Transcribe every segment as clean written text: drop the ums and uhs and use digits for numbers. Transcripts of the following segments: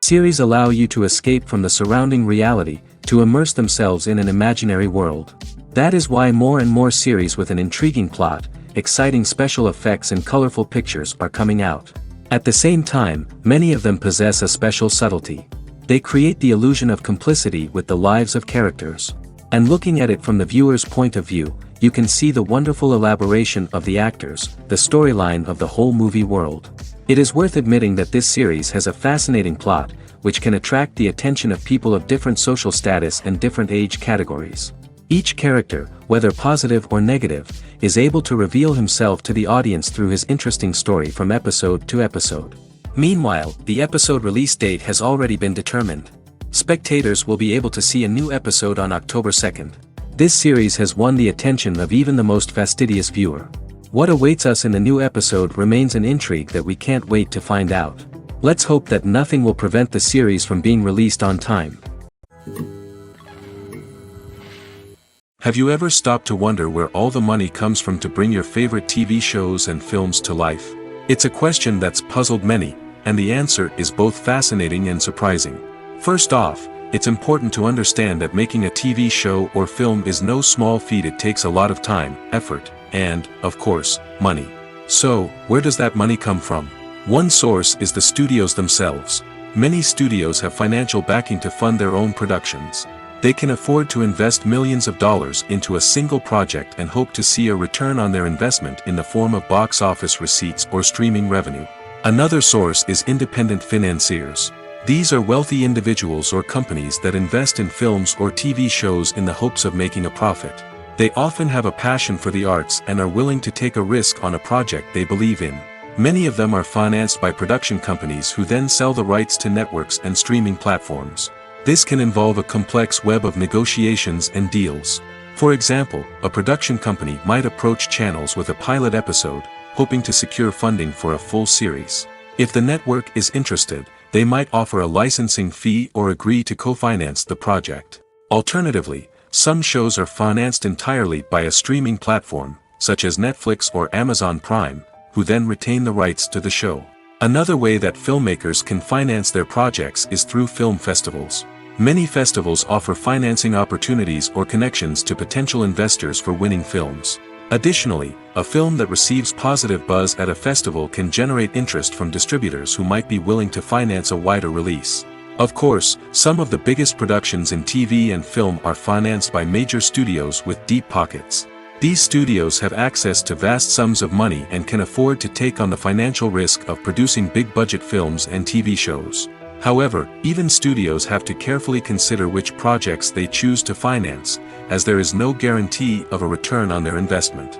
Series allow you to escape from the surrounding reality, to immerse themselves in an imaginary world. That is why more and more series with an intriguing plot, exciting special effects and colorful pictures are coming out. At the same time, many of them possess a special subtlety. They create the illusion of complicity with the lives of characters. And looking at it from the viewer's point of view, you can see the wonderful elaboration of the actors, the storyline of the whole movie world. It is worth admitting that this series has a fascinating plot, which can attract the attention of people of different social status and different age categories. Each character, whether positive or negative, is able to reveal himself to the audience through his interesting story from episode to episode. Meanwhile, the episode release date has already been determined. Spectators will be able to see a new episode on October 2nd. This series has won the attention of even the most fastidious viewer. What awaits us in the new episode remains an intrigue that we can't wait to find out. Let's hope that nothing will prevent the series from being released on time. Have you ever stopped to wonder where all the money comes from to bring your favorite TV shows and films to life? It's a question that's puzzled many, and the answer is both fascinating and surprising. First off, it's important to understand that making a TV show or film is no small feat. It takes a lot of time, effort, and, of course, money. So, where does that money come from? One source is the studios themselves. Many studios have financial backing to fund their own productions. They can afford to invest millions of dollars into a single project and hope to see a return on their investment in the form of box office receipts or streaming revenue. Another source is independent financiers. These are wealthy individuals or companies that invest in films or TV shows in the hopes of making a profit. They often have a passion for the arts and are willing to take a risk on a project they believe in. Many of them are financed by production companies who then sell the rights to networks and streaming platforms. This can involve a complex web of negotiations and deals. For example, a production company might approach channels with a pilot episode, hoping to secure funding for a full series. If the network is interested, they might offer a licensing fee or agree to co-finance the project. Alternatively, some shows are financed entirely by a streaming platform, such as Netflix or Amazon Prime, who then retain the rights to the show. Another way that filmmakers can finance their projects is through film festivals. Many festivals offer financing opportunities or connections to potential investors for winning films. Additionally, a film that receives positive buzz at a festival can generate interest from distributors who might be willing to finance a wider release. Of course, some of the biggest productions in TV and film are financed by major studios with deep pockets. These studios have access to vast sums of money and can afford to take on the financial risk of producing big-budget films and TV shows. However, even studios have to carefully consider which projects they choose to finance, as there is no guarantee of a return on their investment.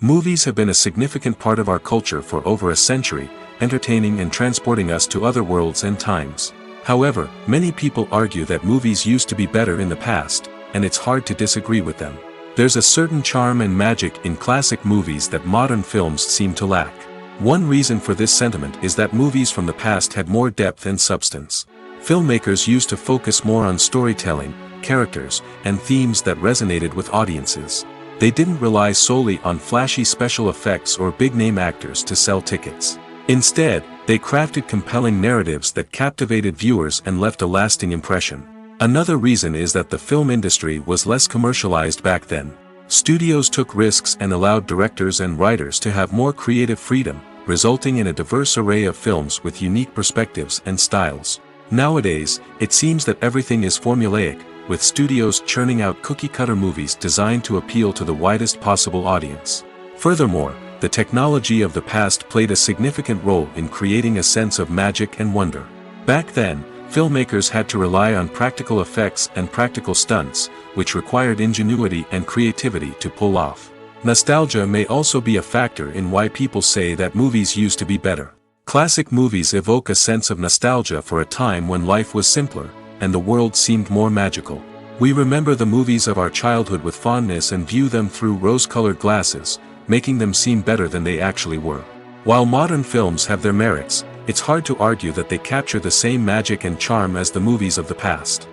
Movies have been a significant part of our culture for over a century, entertaining and transporting us to other worlds and times. However, many people argue that movies used to be better in the past, and it's hard to disagree with them. There's a certain charm and magic in classic movies that modern films seem to lack. One reason for this sentiment is that movies from the past had more depth and substance. Filmmakers used to focus more on storytelling, characters, and themes that resonated with audiences. They didn't rely solely on flashy special effects or big-name actors to sell tickets. Instead, they crafted compelling narratives that captivated viewers and left a lasting impression. Another reason is that the film industry was less commercialized back then. Studios took risks and allowed directors and writers to have more creative freedom, resulting in a diverse array of films with unique perspectives and styles. Nowadays, it seems that everything is formulaic, with studios churning out cookie-cutter movies designed to appeal to the widest possible audience. Furthermore, the technology of the past played a significant role in creating a sense of magic and wonder. Back then, filmmakers had to rely on practical effects and practical stunts, which required ingenuity and creativity to pull off. Nostalgia may also be a factor in why people say that movies used to be better. Classic movies evoke a sense of nostalgia for a time when life was simpler, and the world seemed more magical. We remember the movies of our childhood with fondness and view them through rose-colored glasses, making them seem better than they actually were. While modern films have their merits, it's hard to argue that they capture the same magic and charm as the movies of the past.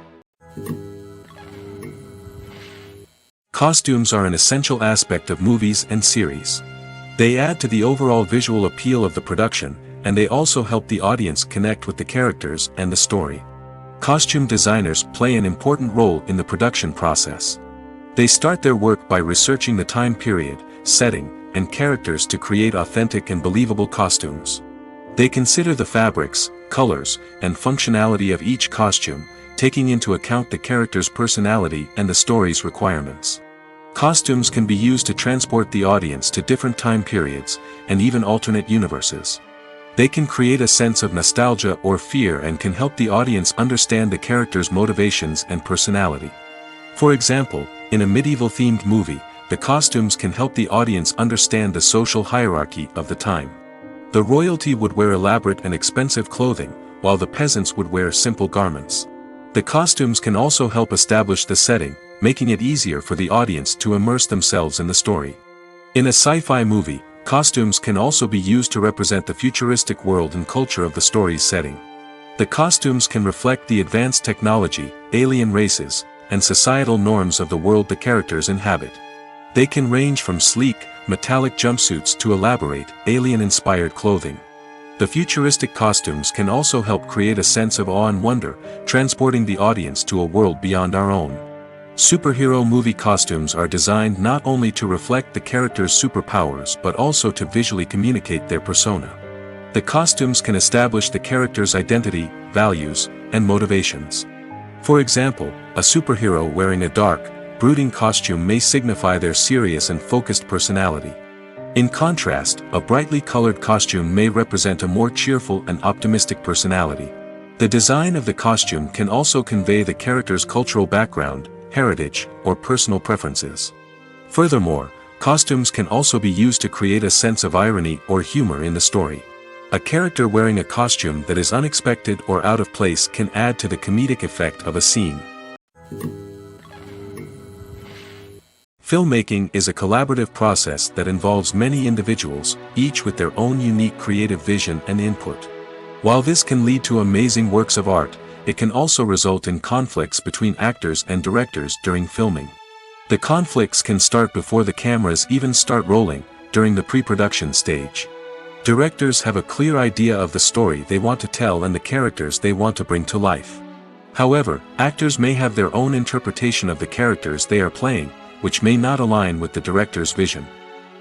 Costumes are an essential aspect of movies and series. They add to the overall visual appeal of the production, and they also help the audience connect with the characters and the story. Costume designers play an important role in the production process. They start their work by researching the time period, setting, and characters to create authentic and believable costumes. They consider the fabrics, colors, and functionality of each costume, taking into account the character's personality and the story's requirements. Costumes can be used to transport the audience to different time periods, and even alternate universes. They can create a sense of nostalgia or fear and can help the audience understand the character's motivations and personality. For example, in a medieval-themed movie, the costumes can help the audience understand the social hierarchy of the time. The royalty would wear elaborate and expensive clothing, while the peasants would wear simple garments. The costumes can also help establish the setting, making it easier for the audience to immerse themselves in the story. In a sci-fi movie, costumes can also be used to represent the futuristic world and culture of the story's setting. The costumes can reflect the advanced technology, alien races, and societal norms of the world the characters inhabit. They can range from sleek, metallic jumpsuits to elaborate, alien-inspired clothing. The futuristic costumes can also help create a sense of awe and wonder, transporting the audience to a world beyond our own. Superhero movie costumes are designed not only to reflect the character's superpowers but also to visually communicate their persona. The costumes can establish the character's identity, values, and motivations. For example, a superhero wearing a dark, brooding costume may signify their serious and focused personality. In contrast, a brightly colored costume may represent a more cheerful and optimistic personality. The design of the costume can also convey the character's cultural background, heritage, or personal preferences. Furthermore, costumes can also be used to create a sense of irony or humor in the story. A character wearing a costume that is unexpected or out of place can add to the comedic effect of a scene. Filmmaking is a collaborative process that involves many individuals, each with their own unique creative vision and input. While this can lead to amazing works of art, it can also result in conflicts between actors and directors during filming. The conflicts can start before the cameras even start rolling, during the pre-production stage. Directors have a clear idea of the story they want to tell and the characters they want to bring to life. However, actors may have their own interpretation of the characters they are playing, which may not align with the director's vision.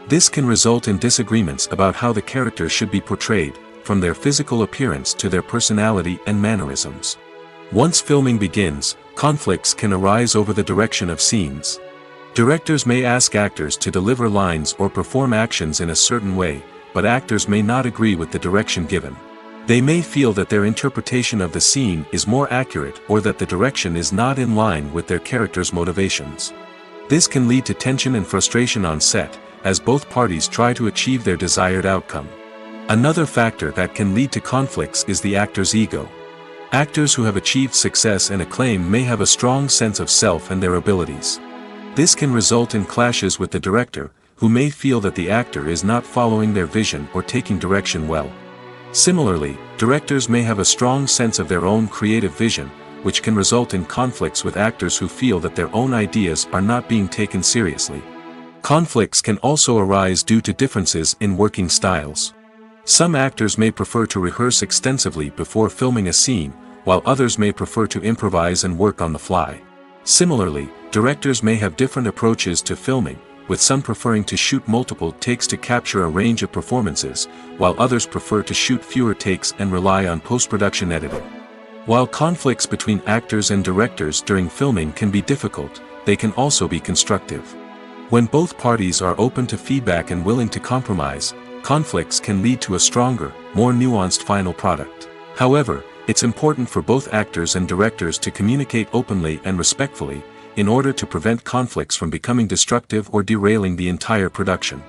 This can result in disagreements about how the characters should be portrayed, from their physical appearance to their personality and mannerisms. Once filming begins, conflicts can arise over the direction of scenes. Directors may ask actors to deliver lines or perform actions in a certain way, but actors may not agree with the direction given. They may feel that their interpretation of the scene is more accurate or that the direction is not in line with their character's motivations. This can lead to tension and frustration on set, as both parties try to achieve their desired outcome. Another factor that can lead to conflicts is the actor's ego. Actors who have achieved success and acclaim may have a strong sense of self and their abilities. This can result in clashes with the director, who may feel that the actor is not following their vision or taking direction well. Similarly, directors may have a strong sense of their own creative vision, which can result in conflicts with actors who feel that their own ideas are not being taken seriously. Conflicts can also arise due to differences in working styles. Some actors may prefer to rehearse extensively before filming a scene, while others may prefer to improvise and work on the fly. Similarly, directors may have different approaches to filming, with some preferring to shoot multiple takes to capture a range of performances, while others prefer to shoot fewer takes and rely on post-production editing. While conflicts between actors and directors during filming can be difficult, they can also be constructive. When both parties are open to feedback and willing to compromise, conflicts can lead to a stronger, more nuanced final product. However, it's important for both actors and directors to communicate openly and respectfully, in order to prevent conflicts from becoming destructive or derailing the entire production.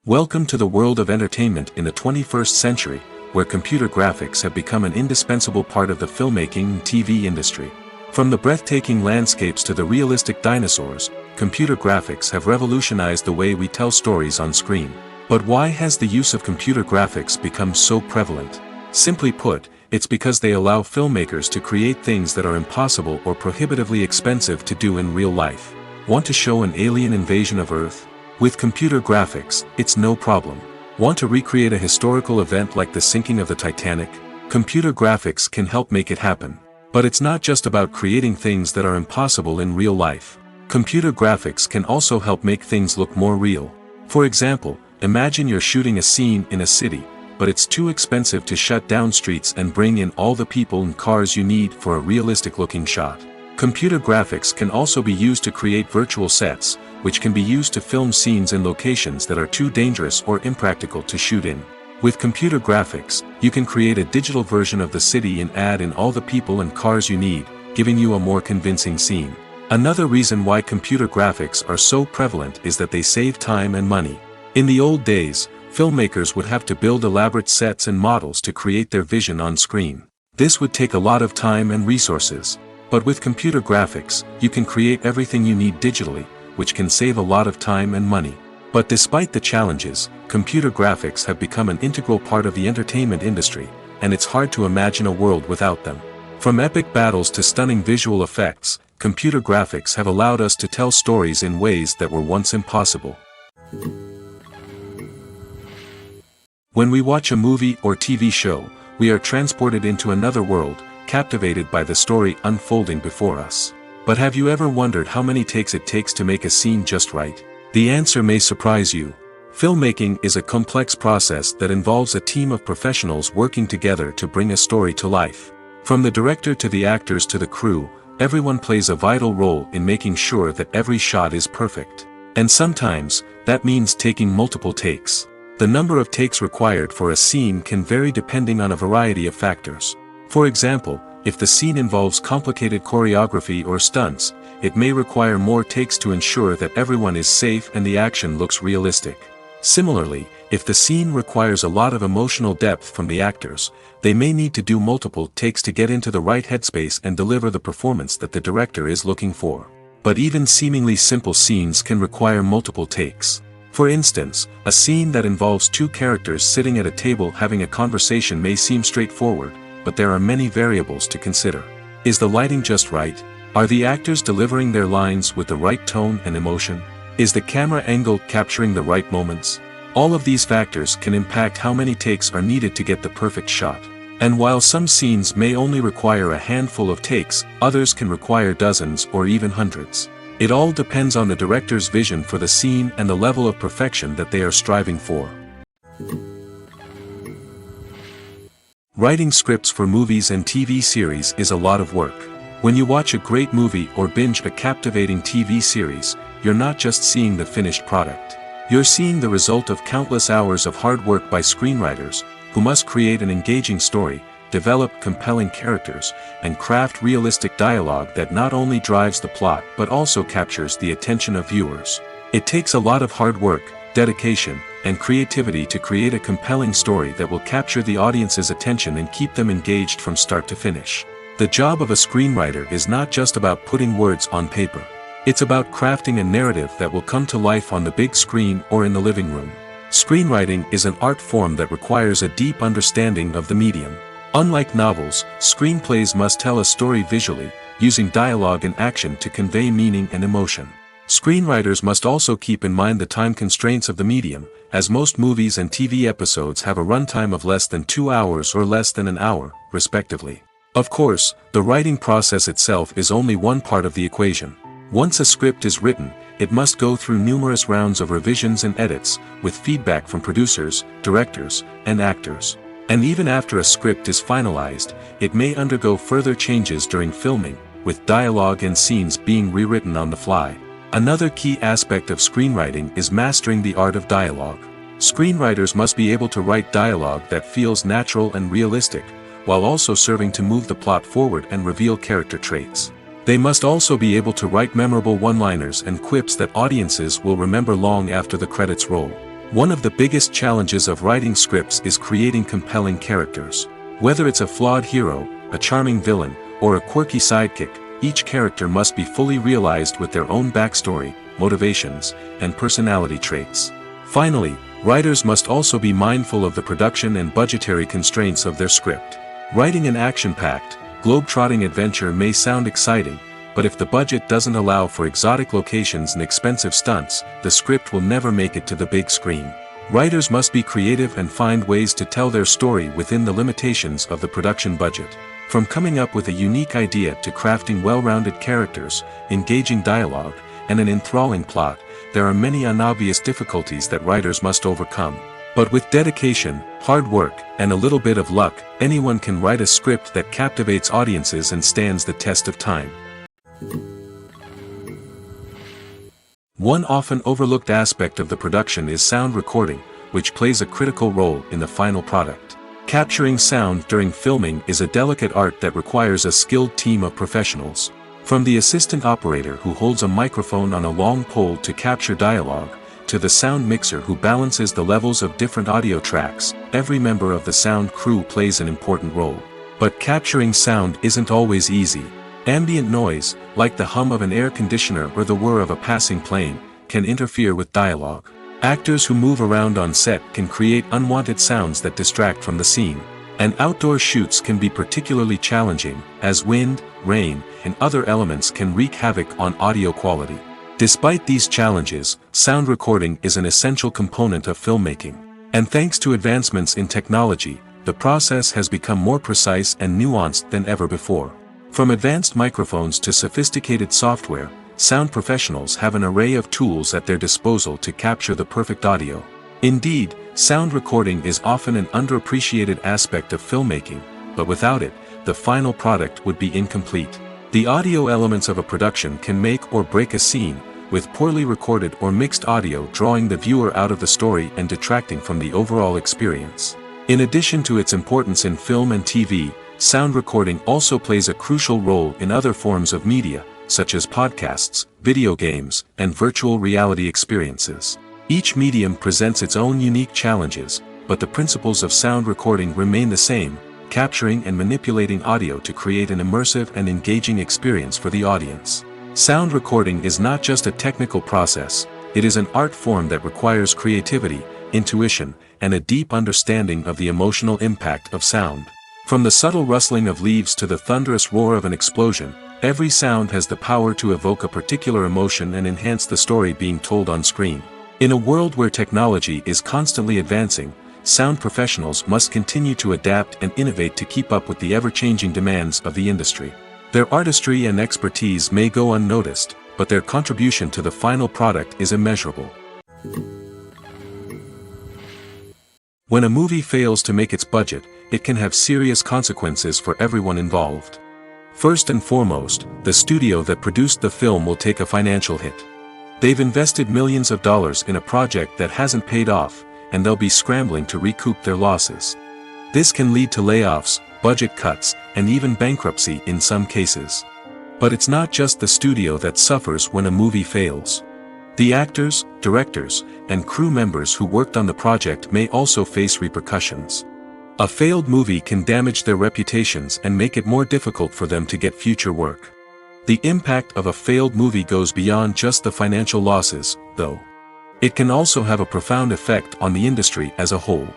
Welcome to the world of entertainment in the 21st century, where computer graphics have become an indispensable part of the filmmaking and TV industry. From the breathtaking landscapes to the realistic dinosaurs, computer graphics have revolutionized the way we tell stories on screen. But why has the use of computer graphics become so prevalent? Simply put, it's because they allow filmmakers to create things that are impossible or prohibitively expensive to do in real life. Want to show an alien invasion of Earth? With computer graphics, it's no problem. Want to recreate a historical event like the sinking of the Titanic? Computer graphics can help make it happen. But it's not just about creating things that are impossible in real life. Computer graphics can also help make things look more real. For example, imagine you're shooting a scene in a city, but it's too expensive to shut down streets and bring in all the people and cars you need for a realistic-looking shot. Computer graphics can also be used to create virtual sets, which can be used to film scenes in locations that are too dangerous or impractical to shoot in. With computer graphics, you can create a digital version of the city and add in all the people and cars you need, giving you a more convincing scene. Another reason why computer graphics are so prevalent is that they save time and money. In the old days, filmmakers would have to build elaborate sets and models to create their vision on screen. This would take a lot of time and resources. But with computer graphics, you can create everything you need digitally, which can save a lot of time and money. But despite the challenges, computer graphics have become an integral part of the entertainment industry, and it's hard to imagine a world without them. From epic battles to stunning visual effects, computer graphics have allowed us to tell stories in ways that were once impossible. When we watch a movie or TV show, we are transported into another world, captivated by the story unfolding before us. But have you ever wondered how many takes it takes to make a scene just right? The answer may surprise you. Filmmaking is a complex process that involves a team of professionals working together to bring a story to life. From the director to the actors to the crew, everyone plays a vital role in making sure that every shot is perfect. And sometimes, that means taking multiple takes. The number of takes required for a scene can vary depending on a variety of factors. For example, if the scene involves complicated choreography or stunts, it may require more takes to ensure that everyone is safe and the action looks realistic. Similarly, if the scene requires a lot of emotional depth from the actors, they may need to do multiple takes to get into the right headspace and deliver the performance that the director is looking for. But even seemingly simple scenes can require multiple takes. For instance, a scene that involves two characters sitting at a table having a conversation may seem straightforward, but there are many variables to consider. Is the lighting just right? Are the actors delivering their lines with the right tone and emotion? Is the camera angle capturing the right moments? All of these factors can impact how many takes are needed to get the perfect shot. And while some scenes may only require a handful of takes, others can require dozens or even hundreds. It all depends on the director's vision for the scene and the level of perfection that they are striving for. Writing scripts for movies and TV series is a lot of work. When you watch a great movie or binge a captivating TV series, you're not just seeing the finished product. You're seeing the result of countless hours of hard work by screenwriters, who must create an engaging story, develop compelling characters, and craft realistic dialogue that not only drives the plot but also captures the attention of viewers. It takes a lot of hard work, dedication, and creativity to create a compelling story that will capture the audience's attention and keep them engaged from start to finish. The job of a screenwriter is not just about putting words on paper. It's about crafting a narrative that will come to life on the big screen or in the living room. Screenwriting is an art form that requires a deep understanding of the medium. Unlike novels, screenplays must tell a story visually, using dialogue and action to convey meaning and emotion. Screenwriters must also keep in mind the time constraints of the medium, as most movies and TV episodes have a runtime of less than 2 hours or less than an hour, respectively. Of course, the writing process itself is only one part of the equation. Once a script is written, it must go through numerous rounds of revisions and edits, with feedback from producers, directors, and actors. And even after a script is finalized, it may undergo further changes during filming, with dialogue and scenes being rewritten on the fly. Another key aspect of screenwriting is mastering the art of dialogue. Screenwriters must be able to write dialogue that feels natural and realistic, while also serving to move the plot forward and reveal character traits. They must also be able to write memorable one-liners and quips that audiences will remember long after the credits roll. One of the biggest challenges of writing scripts is creating compelling characters. Whether it's a flawed hero, a charming villain, or a quirky sidekick, each character must be fully realized with their own backstory, motivations, and personality traits. Finally, writers must also be mindful of the production and budgetary constraints of their script. Writing an action-packed, globe-trotting adventure may sound exciting, but if the budget doesn't allow for exotic locations and expensive stunts, the script will never make it to the big screen. Writers must be creative and find ways to tell their story within the limitations of the production budget. From coming up with a unique idea to crafting well-rounded characters, engaging dialogue, and an enthralling plot, there are many unobvious difficulties that writers must overcome. But with dedication, hard work, and a little bit of luck, anyone can write a script that captivates audiences and stands the test of time. One often overlooked aspect of the production is sound recording, which plays a critical role in the final product. Capturing sound during filming is a delicate art that requires a skilled team of professionals. From the assistant operator who holds a microphone on a long pole to capture dialogue, to the sound mixer who balances the levels of different audio tracks, every member of the sound crew plays an important role. But capturing sound isn't always easy. Ambient noise, like the hum of an air conditioner or the whir of a passing plane, can interfere with dialogue. Actors who move around on set can create unwanted sounds that distract from the scene. And outdoor shoots can be particularly challenging, as wind, rain, and other elements can wreak havoc on audio quality. Despite these challenges, sound recording is an essential component of filmmaking. And thanks to advancements in technology, the process has become more precise and nuanced than ever before. From advanced microphones to sophisticated software, sound professionals have an array of tools at their disposal to capture the perfect audio. Indeed, sound recording is often an underappreciated aspect of filmmaking, but without it, the final product would be incomplete. The audio elements of a production can make or break a scene, with poorly recorded or mixed audio drawing the viewer out of the story and detracting from the overall experience. In addition to its importance in film and TV, sound recording also plays a crucial role in other forms of media, such as podcasts, video games, and virtual reality experiences. Each medium presents its own unique challenges, but the principles of sound recording remain the same, capturing and manipulating audio to create an immersive and engaging experience for the audience. Sound recording is not just a technical process, it is an art form that requires creativity, intuition, and a deep understanding of the emotional impact of sound. From the subtle rustling of leaves to the thunderous roar of an explosion, every sound has the power to evoke a particular emotion and enhance the story being told on screen. In a world where technology is constantly advancing, sound professionals must continue to adapt and innovate to keep up with the ever-changing demands of the industry. Their artistry and expertise may go unnoticed, but their contribution to the final product is immeasurable. When a movie fails to make its budget, it can have serious consequences for everyone involved. First and foremost, the studio that produced the film will take a financial hit. They've invested millions of dollars in a project that hasn't paid off, and they'll be scrambling to recoup their losses. This can lead to layoffs, budget cuts, and even bankruptcy in some cases. But it's not just the studio that suffers when a movie fails. The actors, directors, and crew members who worked on the project may also face repercussions. A failed movie can damage their reputations and make it more difficult for them to get future work. The impact of a failed movie goes beyond just the financial losses, though. It can also have a profound effect on the industry as a whole.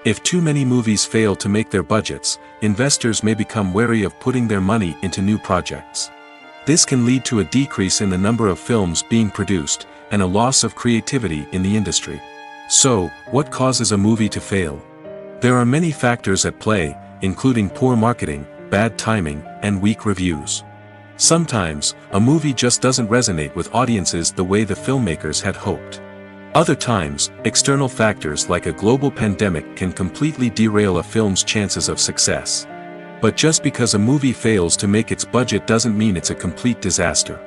If too many movies fail to make their budgets, investors may become wary of putting their money into new projects. This can lead to a decrease in the number of films being produced, and a loss of creativity in the industry. So, what causes a movie to fail? There are many factors at play, including poor marketing, bad timing, and weak reviews. Sometimes, a movie just doesn't resonate with audiences the way the filmmakers had hoped. Other times, external factors like a global pandemic can completely derail a film's chances of success. But just because a movie fails to make its budget doesn't mean it's a complete disaster.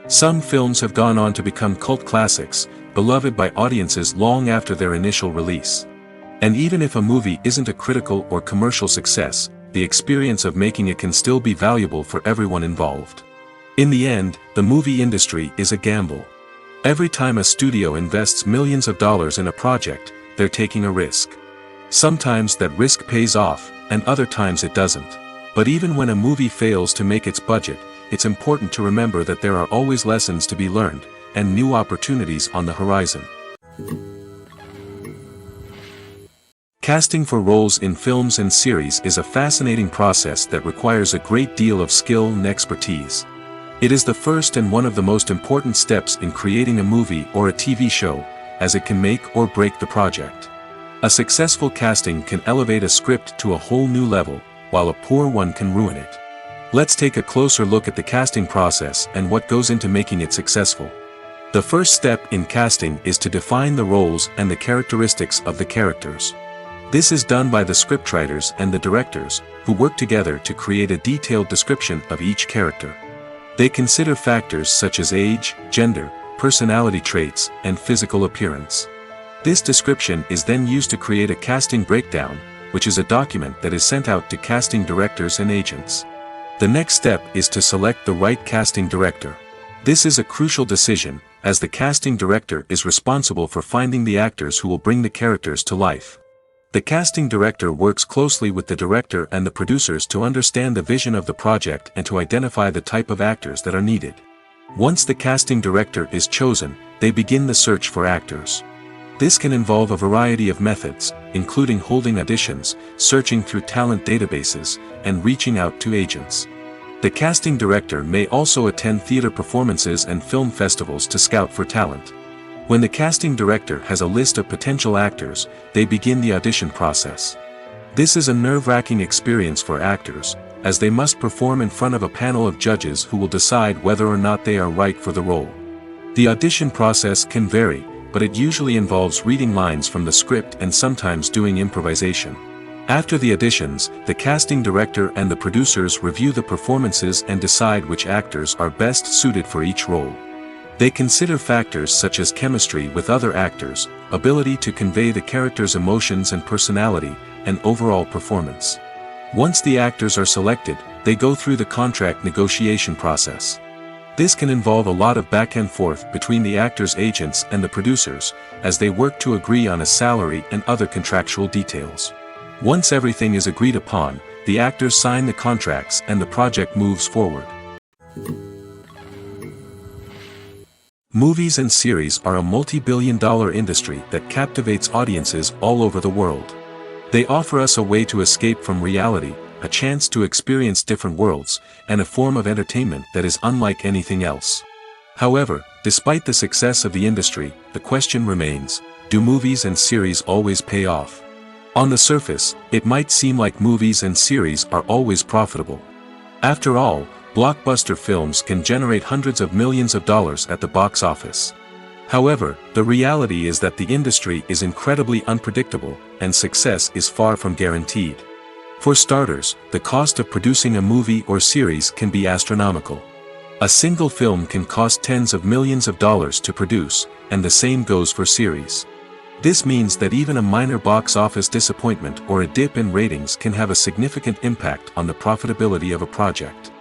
Some films have gone on to become cult classics, beloved by audiences long after their initial release. And even if a movie isn't a critical or commercial success, the experience of making it can still be valuable for everyone involved. In the end, the movie industry is a gamble. Every time a studio invests millions of dollars in a project, they're taking a risk. Sometimes that risk pays off, and other times it doesn't. But even when a movie fails to make its budget, it's important to remember that there are always lessons to be learned, and new opportunities on the horizon. Casting for roles in films and series is a fascinating process that requires a great deal of skill and expertise. It is the first and one of the most important steps in creating a movie or a TV show, as it can make or break the project. A successful casting can elevate a script to a whole new level, while a poor one can ruin it. Let's take a closer look at the casting process and what goes into making it successful. The first step in casting is to define the roles and the characteristics of the characters. This is done by the scriptwriters and the directors, who work together to create a detailed description of each character. They consider factors such as age, gender, personality traits, and physical appearance. This description is then used to create a casting breakdown, which is a document that is sent out to casting directors and agents. The next step is to select the right casting director. This is a crucial decision, as the casting director is responsible for finding the actors who will bring the characters to life. The casting director works closely with the director and the producers to understand the vision of the project and to identify the type of actors that are needed. Once the casting director is chosen, they begin the search for actors. This can involve a variety of methods, including holding auditions, searching through talent databases, and reaching out to agents. The casting director may also attend theater performances and film festivals to scout for talent. When the casting director has a list of potential actors, they begin the audition process. This is a nerve-wracking experience for actors, as they must perform in front of a panel of judges who will decide whether or not they are right for the role. The audition process can vary, but it usually involves reading lines from the script and sometimes doing improvisation. After the auditions, the casting director and the producers review the performances and decide which actors are best suited for each role. They consider factors such as chemistry with other actors, ability to convey the character's emotions and personality, and overall performance. Once the actors are selected, they go through the contract negotiation process. This can involve a lot of back and forth between the actors' agents and the producers, as they work to agree on a salary and other contractual details. Once everything is agreed upon, the actors sign the contracts and the project moves forward. Movies and series are a multi-billion-dollar industry that captivates audiences all over the world. They offer us a way to escape from reality, a chance to experience different worlds, and a form of entertainment that is unlike anything else. However, despite the success of the industry, the question remains, do movies and series always pay off? On the surface, it might seem like movies and series are always profitable. After all, blockbuster films can generate hundreds of millions of dollars at the box office. However, the reality is that the industry is incredibly unpredictable, and success is far from guaranteed. For starters, the cost of producing a movie or series can be astronomical. A single film can cost tens of millions of dollars to produce, and the same goes for series. This means that even a minor box office disappointment or a dip in ratings can have a significant impact on the profitability of a project.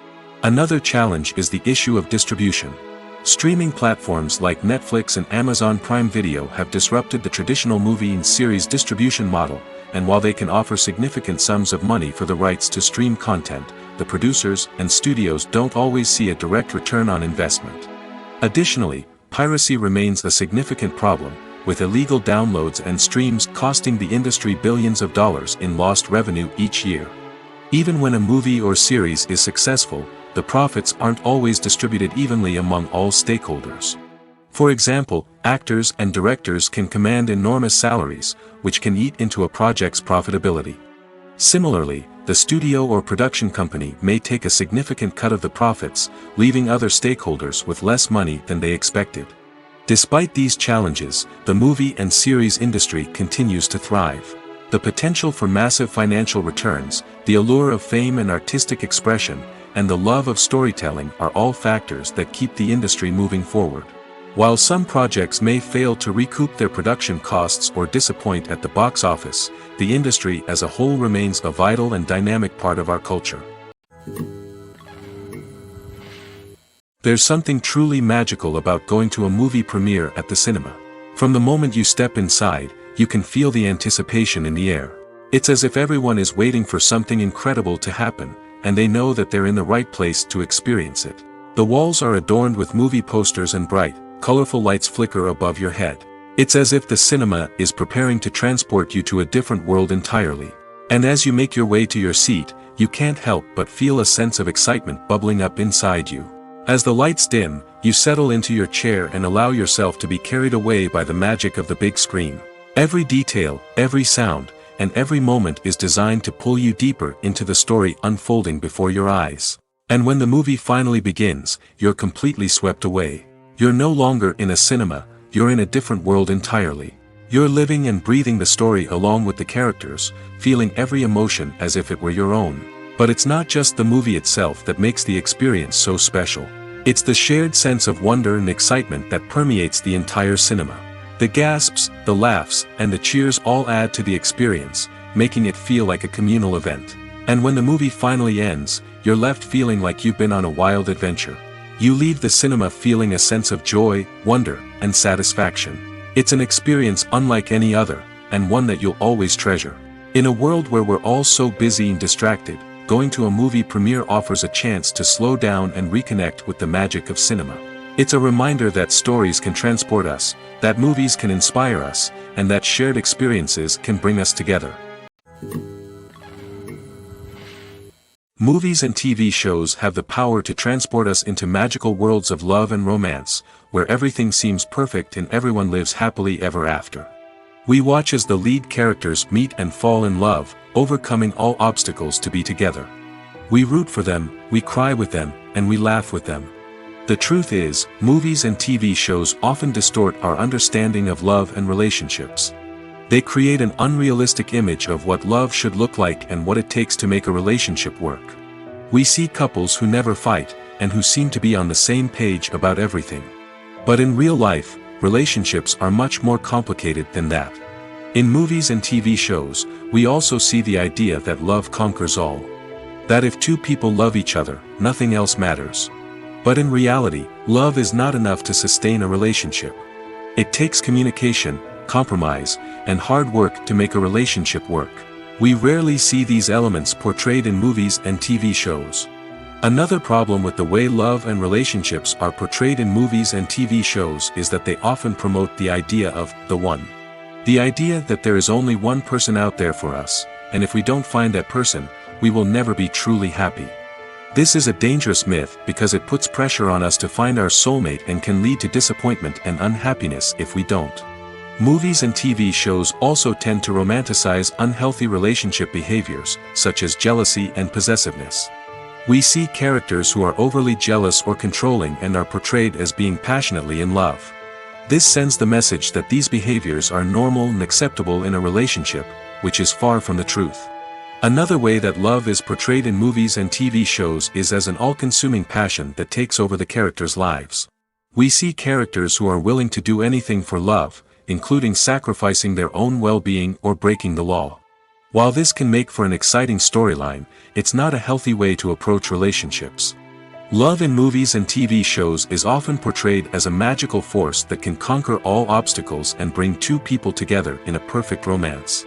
Another challenge is the issue of distribution. Streaming platforms like Netflix and Amazon Prime Video have disrupted the traditional movie and series distribution model, and while they can offer significant sums of money for the rights to stream content, the producers and studios don't always see a direct return on investment. Additionally, piracy remains a significant problem, with illegal downloads and streams costing the industry billions of dollars in lost revenue each year. Even when a movie or series is successful, the profits aren't always distributed evenly among all stakeholders. For example, actors and directors can command enormous salaries, which can eat into a project's profitability. Similarly, the studio or production company may take a significant cut of the profits, leaving other stakeholders with less money than they expected. Despite these challenges, the movie and series industry continues to thrive. The potential for massive financial returns, the allure of fame and artistic expression, and the love of storytelling are all factors that keep the industry moving forward. While some projects may fail to recoup their production costs or disappoint at the box office, the industry as a whole remains a vital and dynamic part of our culture. There's something truly magical about going to a movie premiere at the cinema. From the moment you step inside, you can feel the anticipation in the air. It's as if everyone is waiting for something incredible to happen, and they know that they're in the right place to experience it. The walls are adorned with movie posters and bright, colorful lights flicker above your head. It's as if the cinema is preparing to transport you to a different world entirely. And as you make your way to your seat, you can't help but feel a sense of excitement bubbling up inside you. As the lights dim, you settle into your chair and allow yourself to be carried away by the magic of the big screen. Every detail, every sound, and every moment is designed to pull you deeper into the story unfolding before your eyes. And when the movie finally begins, you're completely swept away. You're no longer in a cinema, you're in a different world entirely. You're living and breathing the story along with the characters, feeling every emotion as if it were your own. But it's not just the movie itself that makes the experience so special. It's the shared sense of wonder and excitement that permeates the entire cinema. The gasps, the laughs, and the cheers all add to the experience, making it feel like a communal event. And when the movie finally ends, you're left feeling like you've been on a wild adventure. You leave the cinema feeling a sense of joy, wonder, and satisfaction. It's an experience unlike any other, and one that you'll always treasure. In a world where we're all so busy and distracted, going to a movie premiere offers a chance to slow down and reconnect with the magic of cinema. It's a reminder that stories can transport us, that movies can inspire us, and that shared experiences can bring us together. Movies and TV shows have the power to transport us into magical worlds of love and romance, where everything seems perfect and everyone lives happily ever after. We watch as the lead characters meet and fall in love, overcoming all obstacles to be together. We root for them, we cry with them, and we laugh with them. The truth is, movies and TV shows often distort our understanding of love and relationships. They create an unrealistic image of what love should look like and what it takes to make a relationship work. We see couples who never fight, and who seem to be on the same page about everything. But in real life, relationships are much more complicated than that. In movies and TV shows, we also see the idea that love conquers all. That if two people love each other, nothing else matters. But in reality, love is not enough to sustain a relationship. It takes communication, compromise, and hard work to make a relationship work. We rarely see these elements portrayed in movies and TV shows. Another problem with the way love and relationships are portrayed in movies and TV shows is that they often promote the idea of the one. The idea that there is only one person out there for us, and if we don't find that person, we will never be truly happy. This is a dangerous myth because it puts pressure on us to find our soulmate and can lead to disappointment and unhappiness if we don't. Movies and TV shows also tend to romanticize unhealthy relationship behaviors, such as jealousy and possessiveness. We see characters who are overly jealous or controlling and are portrayed as being passionately in love. This sends the message that these behaviors are normal and acceptable in a relationship, which is far from the truth. Another way that love is portrayed in movies and TV shows is as an all-consuming passion that takes over the characters' lives. We see characters who are willing to do anything for love, including sacrificing their own well-being or breaking the law. While this can make for an exciting storyline, it's not a healthy way to approach relationships. Love in movies and TV shows is often portrayed as a magical force that can conquer all obstacles and bring two people together in a perfect romance.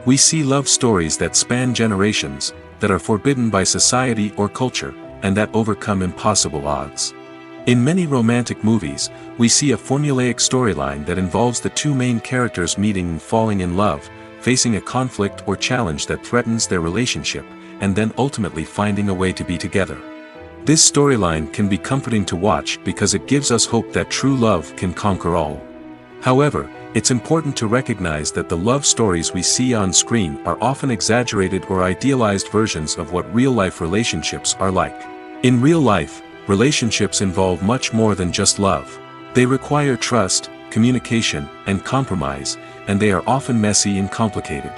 We see love stories that span generations, that are forbidden by society or culture, and that overcome impossible odds. In many romantic movies, we see a formulaic storyline that involves the two main characters meeting and falling in love, facing a conflict or challenge that threatens their relationship, and then ultimately finding a way to be together. This storyline can be comforting to watch because it gives us hope that true love can conquer all. However, it's important to recognize that the love stories we see on screen are often exaggerated or idealized versions of what real-life relationships are like. In real life, relationships involve much more than just love. They require trust, communication, and compromise, and they are often messy and complicated.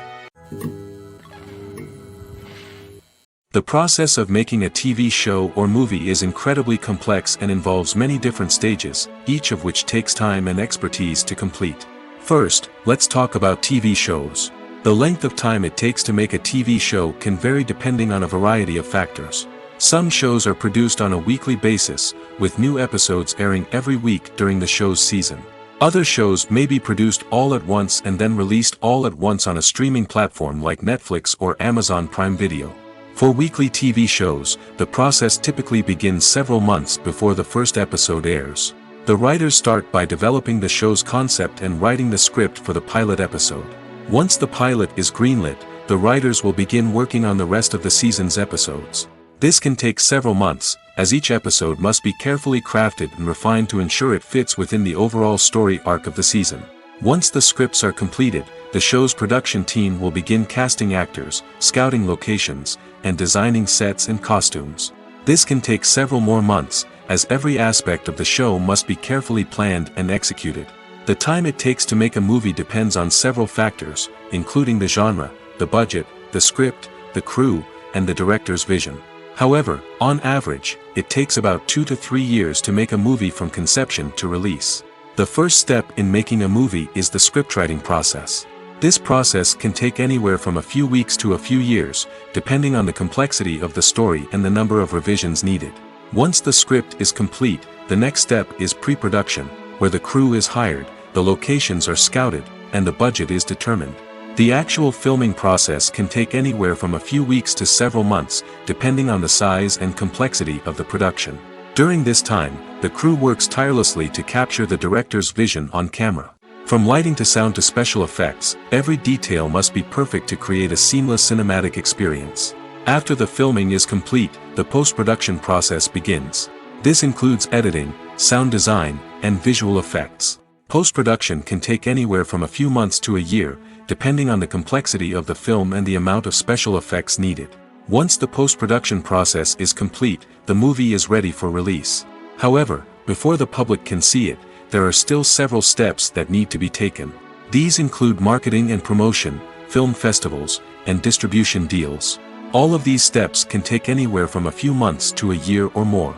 The process of making a TV show or movie is incredibly complex and involves many different stages, each of which takes time and expertise to complete. First, let's talk about TV shows. The length of time it takes to make a TV show can vary depending on a variety of factors. Some shows are produced on a weekly basis, with new episodes airing every week during the show's season. Other shows may be produced all at once and then released all at once on a streaming platform like Netflix or Amazon Prime Video. For weekly TV shows, the process typically begins several months before the first episode airs. The writers start by developing the show's concept and writing the script for the pilot episode. Once the pilot is greenlit, the writers will begin working on the rest of the season's episodes. This can take several months, as each episode must be carefully crafted and refined to ensure it fits within the overall story arc of the season. Once the scripts are completed, the show's production team will begin casting actors, scouting locations, and designing sets and costumes. This can take several more months, as every aspect of the show must be carefully planned and executed. The time it takes to make a movie depends on several factors, including the genre, the budget, the script, the crew, and the director's vision. However, on average, it takes about 2 to 3 years to make a movie from conception to release. The first step in making a movie is the scriptwriting process. This process can take anywhere from a few weeks to a few years, depending on the complexity of the story and the number of revisions needed. Once the script is complete, the next step is pre-production, where the crew is hired, the locations are scouted, and the budget is determined. The actual filming process can take anywhere from a few weeks to several months, depending on the size and complexity of the production. During this time, the crew works tirelessly to capture the director's vision on camera. From lighting to sound to special effects, every detail must be perfect to create a seamless cinematic experience. After the filming is complete, the post-production process begins. This includes editing, sound design, and visual effects. Post-production can take anywhere from a few months to a year, depending on the complexity of the film and the amount of special effects needed. Once the post-production process is complete, the movie is ready for release. However, before the public can see it, there are still several steps that need to be taken. These include marketing and promotion, film festivals, and distribution deals. All of these steps can take anywhere from a few months to a year or more.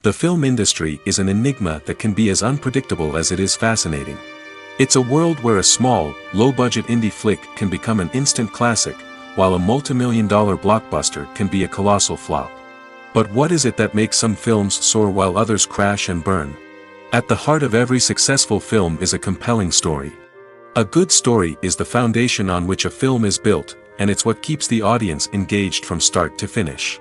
The film industry is an enigma that can be as unpredictable as it is fascinating. It's a world where a small, low-budget indie flick can become an instant classic, while a multi-million-dollar blockbuster can be a colossal flop. But what is it that makes some films soar while others crash and burn? At the heart of every successful film is a compelling story. A good story is the foundation on which a film is built, and it's what keeps the audience engaged from start to finish.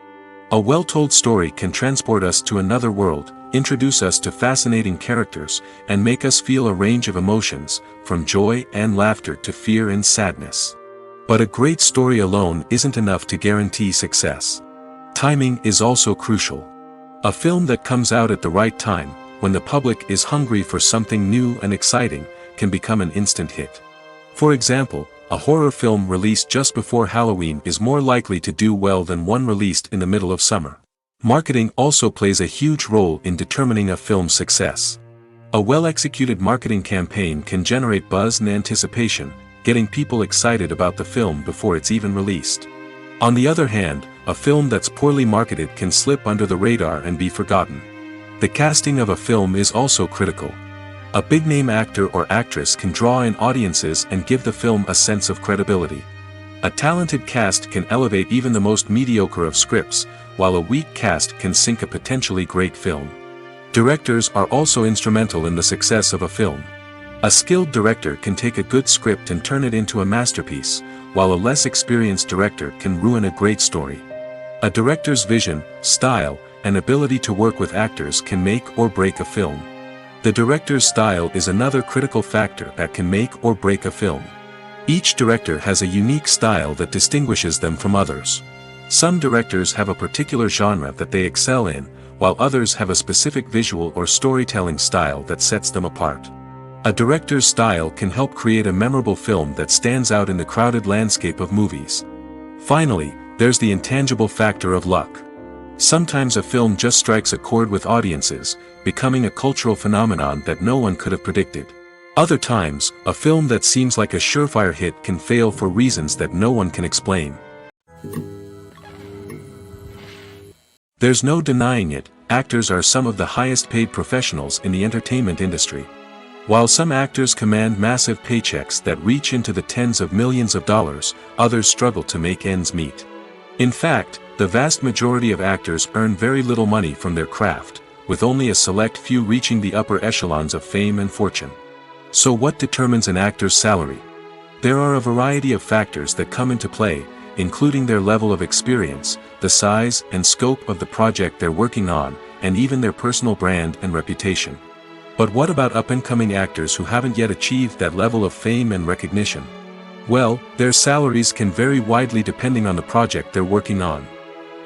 A well-told story can transport us to another world, introduce us to fascinating characters, and make us feel a range of emotions, from joy and laughter to fear and sadness. But a great story alone isn't enough to guarantee success. Timing is also crucial. A film that comes out at the right time, when the public is hungry for something new and exciting, can become an instant hit. For example, a horror film released just before Halloween is more likely to do well than one released in the middle of summer. Marketing also plays a huge role in determining a film's success. A well-executed marketing campaign can generate buzz and anticipation, getting people excited about the film before it's even released. On the other hand, a film that's poorly marketed can slip under the radar and be forgotten. The casting of a film is also critical. A big-name actor or actress can draw in audiences and give the film a sense of credibility. A talented cast can elevate even the most mediocre of scripts, while a weak cast can sink a potentially great film. Directors are also instrumental in the success of a film. A skilled director can take a good script and turn it into a masterpiece, while a less experienced director can ruin a great story. A director's vision, style, and ability to work with actors can make or break a film. The director's style is another critical factor that can make or break a film. Each director has a unique style that distinguishes them from others. Some directors have a particular genre that they excel in, while others have a specific visual or storytelling style that sets them apart. A director's style can help create a memorable film that stands out in the crowded landscape of movies. Finally, there's the intangible factor of luck. Sometimes a film just strikes a chord with audiences, becoming a cultural phenomenon that no one could have predicted. Other times, a film that seems like a surefire hit can fail for reasons that no one can explain. There's no denying it, actors are some of the highest-paid professionals in the entertainment industry. While some actors command massive paychecks that reach into the tens of millions of dollars, others struggle to make ends meet. In fact, the vast majority of actors earn very little money from their craft, with only a select few reaching the upper echelons of fame and fortune. So what determines an actor's salary? There are a variety of factors that come into play, including their level of experience, the size and scope of the project they're working on, and even their personal brand and reputation. But what about up-and-coming actors who haven't yet achieved that level of fame and recognition? Well, their salaries can vary widely depending on the project they're working on.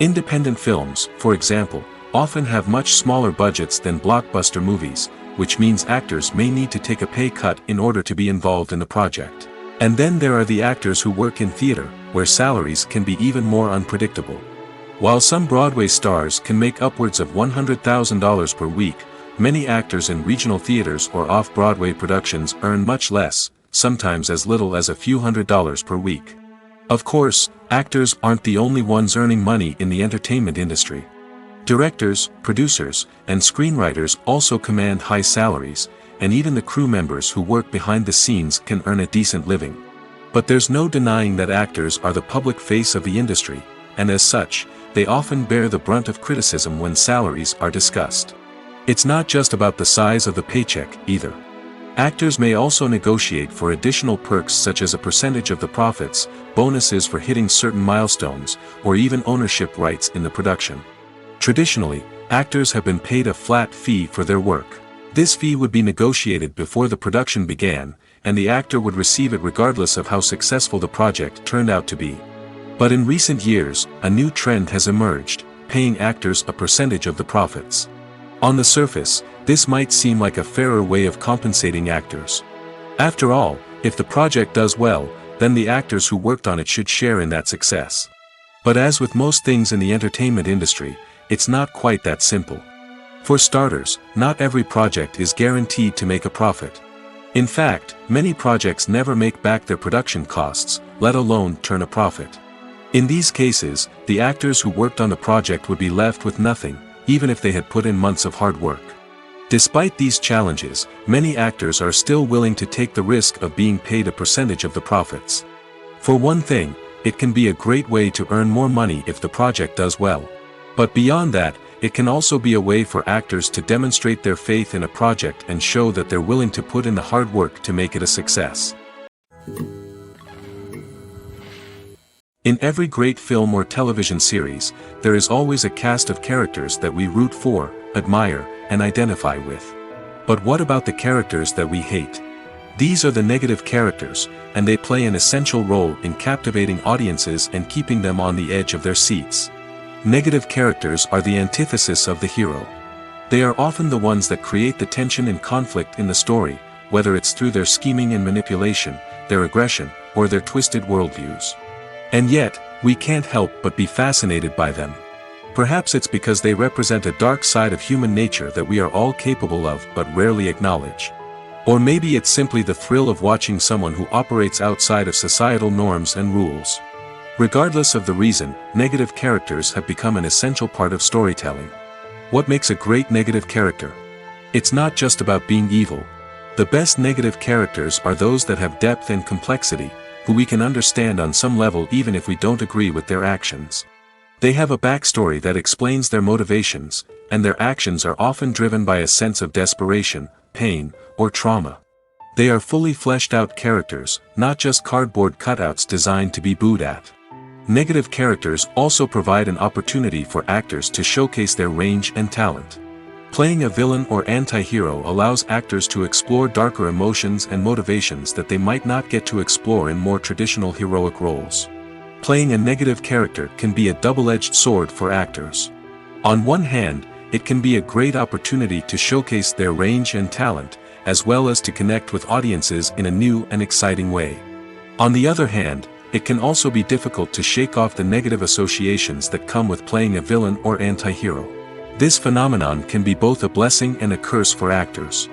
Independent films, for example, often have much smaller budgets than blockbuster movies, which means actors may need to take a pay cut in order to be involved in the project. And then there are the actors who work in theater, where salaries can be even more unpredictable. While some Broadway stars can make upwards of $100,000 per week, many actors in regional theaters or off-Broadway productions earn much less, sometimes as little as a few $100s per week. Of course, actors aren't the only ones earning money in the entertainment industry. Directors, producers, and screenwriters also command high salaries, and even the crew members who work behind the scenes can earn a decent living. But there's no denying that actors are the public face of the industry, and as such, they often bear the brunt of criticism when salaries are discussed. It's not just about the size of the paycheck, either. Actors may also negotiate for additional perks such as a percentage of the profits, bonuses for hitting certain milestones, or even ownership rights in the production. Traditionally, actors have been paid a flat fee for their work. This fee would be negotiated before the production began, and the actor would receive it regardless of how successful the project turned out to be. But in recent years, a new trend has emerged, paying actors a percentage of the profits. On the surface, this might seem like a fairer way of compensating actors. After all, if the project does well, then the actors who worked on it should share in that success. But as with most things in the entertainment industry, it's not quite that simple. For starters, not every project is guaranteed to make a profit. In fact, many projects never make back their production costs, let alone turn a profit. In these cases, the actors who worked on the project would be left with nothing, even if they had put in months of hard work. Despite these challenges, many actors are still willing to take the risk of being paid a percentage of the profits. For one thing, it can be a great way to earn more money if the project does well. But beyond that, it can also be a way for actors to demonstrate their faith in a project and show that they're willing to put in the hard work to make it a success. In every great film or television series, there is always a cast of characters that we root for, admire, and identify with. But what about the characters that we hate? These are the negative characters, and they play an essential role in captivating audiences and keeping them on the edge of their seats. Negative characters are the antithesis of the hero. They are often the ones that create the tension and conflict in the story, whether it's through their scheming and manipulation, their aggression, or their twisted worldviews. And yet, we can't help but be fascinated by them. Perhaps it's because they represent a dark side of human nature that we are all capable of but rarely acknowledge. Or maybe it's simply the thrill of watching someone who operates outside of societal norms and rules. Regardless of the reason, negative characters have become an essential part of storytelling. What makes a great negative character? It's not just about being evil. The best negative characters are those that have depth and complexity, who we can understand on some level even if we don't agree with their actions. They have a backstory that explains their motivations, and their actions are often driven by a sense of desperation, pain, or trauma. They are fully fleshed out characters, not just cardboard cutouts designed to be booed at. Negative characters also provide an opportunity for actors to showcase their range and talent. Playing a villain or anti-hero allows actors to explore darker emotions and motivations that they might not get to explore in more traditional heroic roles. Playing a negative character can be a double-edged sword for actors. On one hand, it can be a great opportunity to showcase their range and talent, as well as to connect with audiences in a new and exciting way. On the other hand, it can also be difficult to shake off the negative associations that come with playing a villain or anti-hero. This phenomenon can be both a blessing and a curse for actors.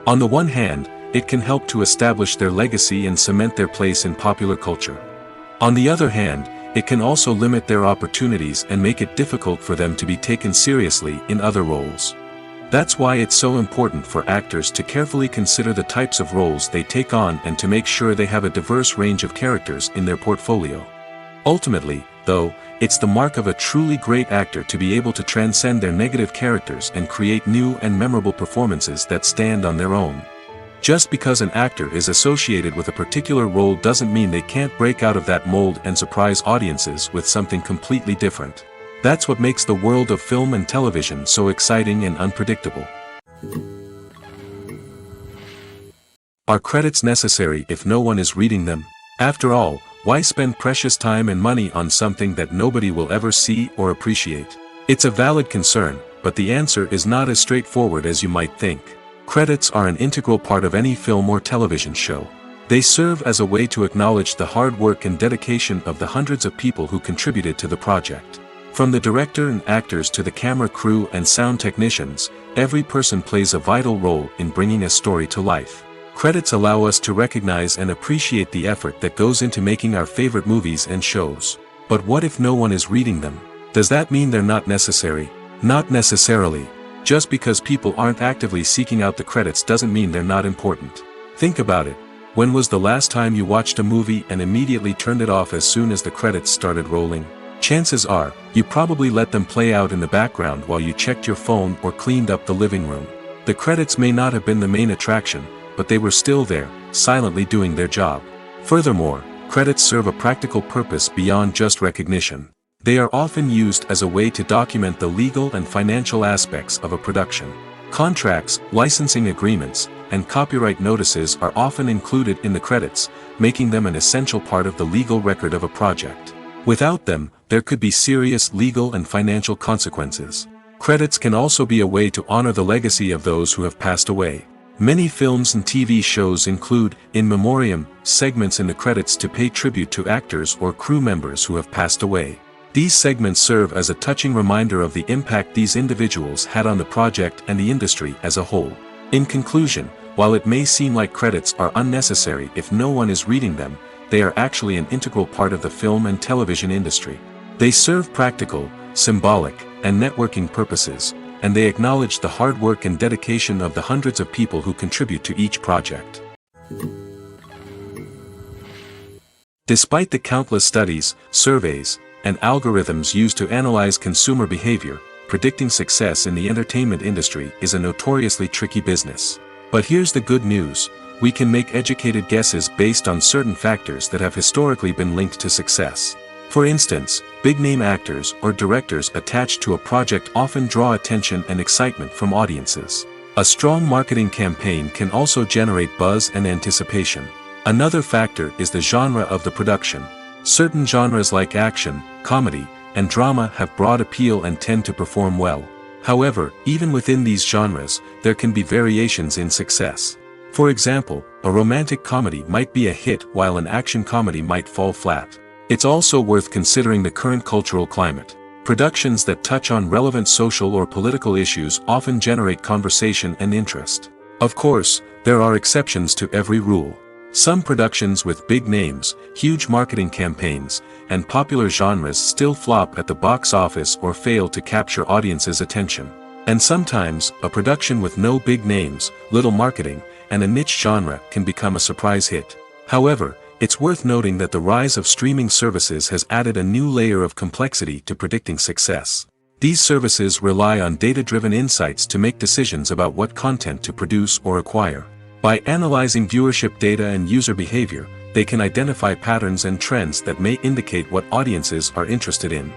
On the one hand, it can help to establish their legacy and cement their place in popular culture. On the other hand, it can also limit their opportunities and make it difficult for them to be taken seriously in other roles. That's why it's so important for actors to carefully consider the types of roles they take on and to make sure they have a diverse range of characters in their portfolio. Ultimately, though, it's the mark of a truly great actor to be able to transcend their negative characters and create new and memorable performances that stand on their own. Just because an actor is associated with a particular role doesn't mean they can't break out of that mold and surprise audiences with something completely different. That's what makes the world of film and television so exciting and unpredictable. Are credits necessary if no one is reading them? After all, Why spend precious time and money on something that nobody will ever see or appreciate? It's a valid concern, but the answer is not as straightforward as you might think. Credits are an integral part of any film or television show. They serve as a way to acknowledge the hard work and dedication of the hundreds of people who contributed to the project. From the director and actors to the camera crew and sound technicians, every person plays a vital role in bringing a story to life. Credits allow us to recognize and appreciate the effort that goes into making our favorite movies and shows. But what if no one is reading them? Does that mean they're not necessary? Not necessarily. Just because people aren't actively seeking out the credits doesn't mean they're not important. Think about it. When was the last time you watched a movie and immediately turned it off as soon as the credits started rolling? Chances are, you probably let them play out in the background while you checked your phone or cleaned up the living room. The credits may not have been the main attraction, but they were still there, silently doing their job. Furthermore, credits serve a practical purpose beyond just recognition. They are often used as a way to document the legal and financial aspects of a production. Contracts, licensing agreements, and copyright notices are often included in the credits, making them an essential part of the legal record of a project. Without them, there could be serious legal and financial consequences. Credits can also be a way to honor the legacy of those who have passed away. Many films and TV shows include, in memoriam, segments in the credits to pay tribute to actors or crew members who have passed away. These segments serve as a touching reminder of the impact these individuals had on the project and the industry as a whole. In conclusion, while it may seem like credits are unnecessary if no one is reading them, they are actually an integral part of the film and television industry. They serve practical, symbolic, and networking purposes, and they acknowledge the hard work and dedication of the hundreds of people who contribute to each project. Despite the countless studies, surveys, and algorithms used to analyze consumer behavior, predicting success in the entertainment industry is a notoriously tricky business. But here's the good news: we can make educated guesses based on certain factors that have historically been linked to success. For instance, big-name actors or directors attached to a project often draw attention and excitement from audiences. A strong marketing campaign can also generate buzz and anticipation. Another factor is the genre of the production. Certain genres like action, comedy, and drama have broad appeal and tend to perform well. However, even within these genres, there can be variations in success. For example, a romantic comedy might be a hit while an action comedy might fall flat. It's also worth considering the current cultural climate. Productions that touch on relevant social or political issues often generate conversation and interest. Of course, there are exceptions to every rule. Some productions with big names, huge marketing campaigns, and popular genres still flop at the box office or fail to capture audiences' attention. And sometimes, a production with no big names, little marketing, and a niche genre can become a surprise hit. However, it's worth noting that the rise of streaming services has added a new layer of complexity to predicting success. These services rely on data-driven insights to make decisions about what content to produce or acquire. By analyzing viewership data and user behavior, they can identify patterns and trends that may indicate what audiences are interested in.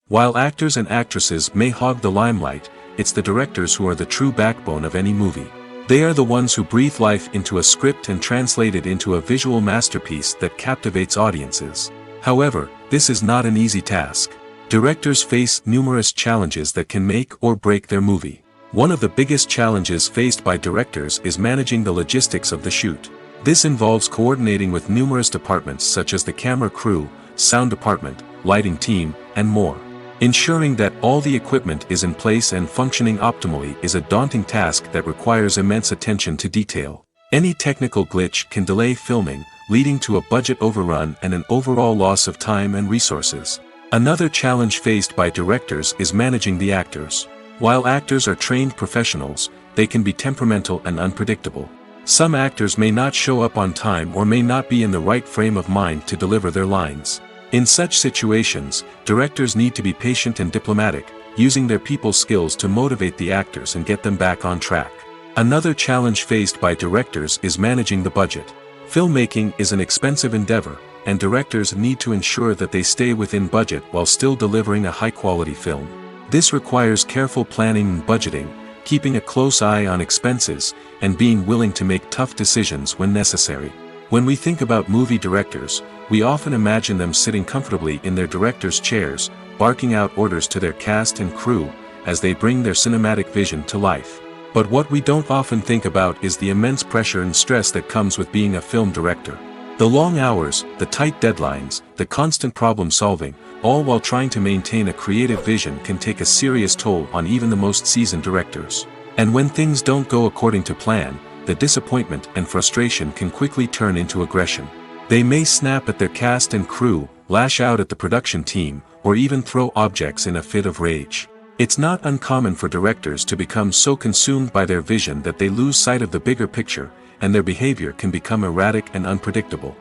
While actors and actresses may hog the limelight, it's the directors who are the true backbone of any movie. They are the ones who breathe life into a script and translate it into a visual masterpiece that captivates audiences. However, this is not an easy task. Directors face numerous challenges that can make or break their movie. One of the biggest challenges faced by directors is managing the logistics of the shoot. This involves coordinating with numerous departments such as the camera crew, sound department, lighting team, and more. Ensuring that all the equipment is in place and functioning optimally is a daunting task that requires immense attention to detail. Any technical glitch can delay filming, leading to a budget overrun and an overall loss of time and resources. Another challenge faced by directors is managing the actors. While actors are trained professionals, they can be temperamental and unpredictable. Some actors may not show up on time or may not be in the right frame of mind to deliver their lines. In such situations, directors need to be patient and diplomatic, using their people skills to motivate the actors and get them back on track. Another challenge faced by directors is managing the budget. Filmmaking is an expensive endeavor, and directors need to ensure that they stay within budget while still delivering a high-quality film. This requires careful planning and budgeting, keeping a close eye on expenses, and being willing to make tough decisions when necessary. When we think about movie directors, we often imagine them sitting comfortably in their director's chairs, barking out orders to their cast and crew, as they bring their cinematic vision to life. But what we don't often think about is the immense pressure and stress that comes with being a film director. The long hours, the tight deadlines, the constant problem solving, all while trying to maintain a creative vision can take a serious toll on even the most seasoned directors. And when things don't go according to plan, the disappointment and frustration can quickly turn into aggression. They may snap at their cast and crew, lash out at the production team, or even throw objects in a fit of rage. It's not uncommon for directors to become so consumed by their vision that they lose sight of the bigger picture, and their behavior can become erratic and unpredictable.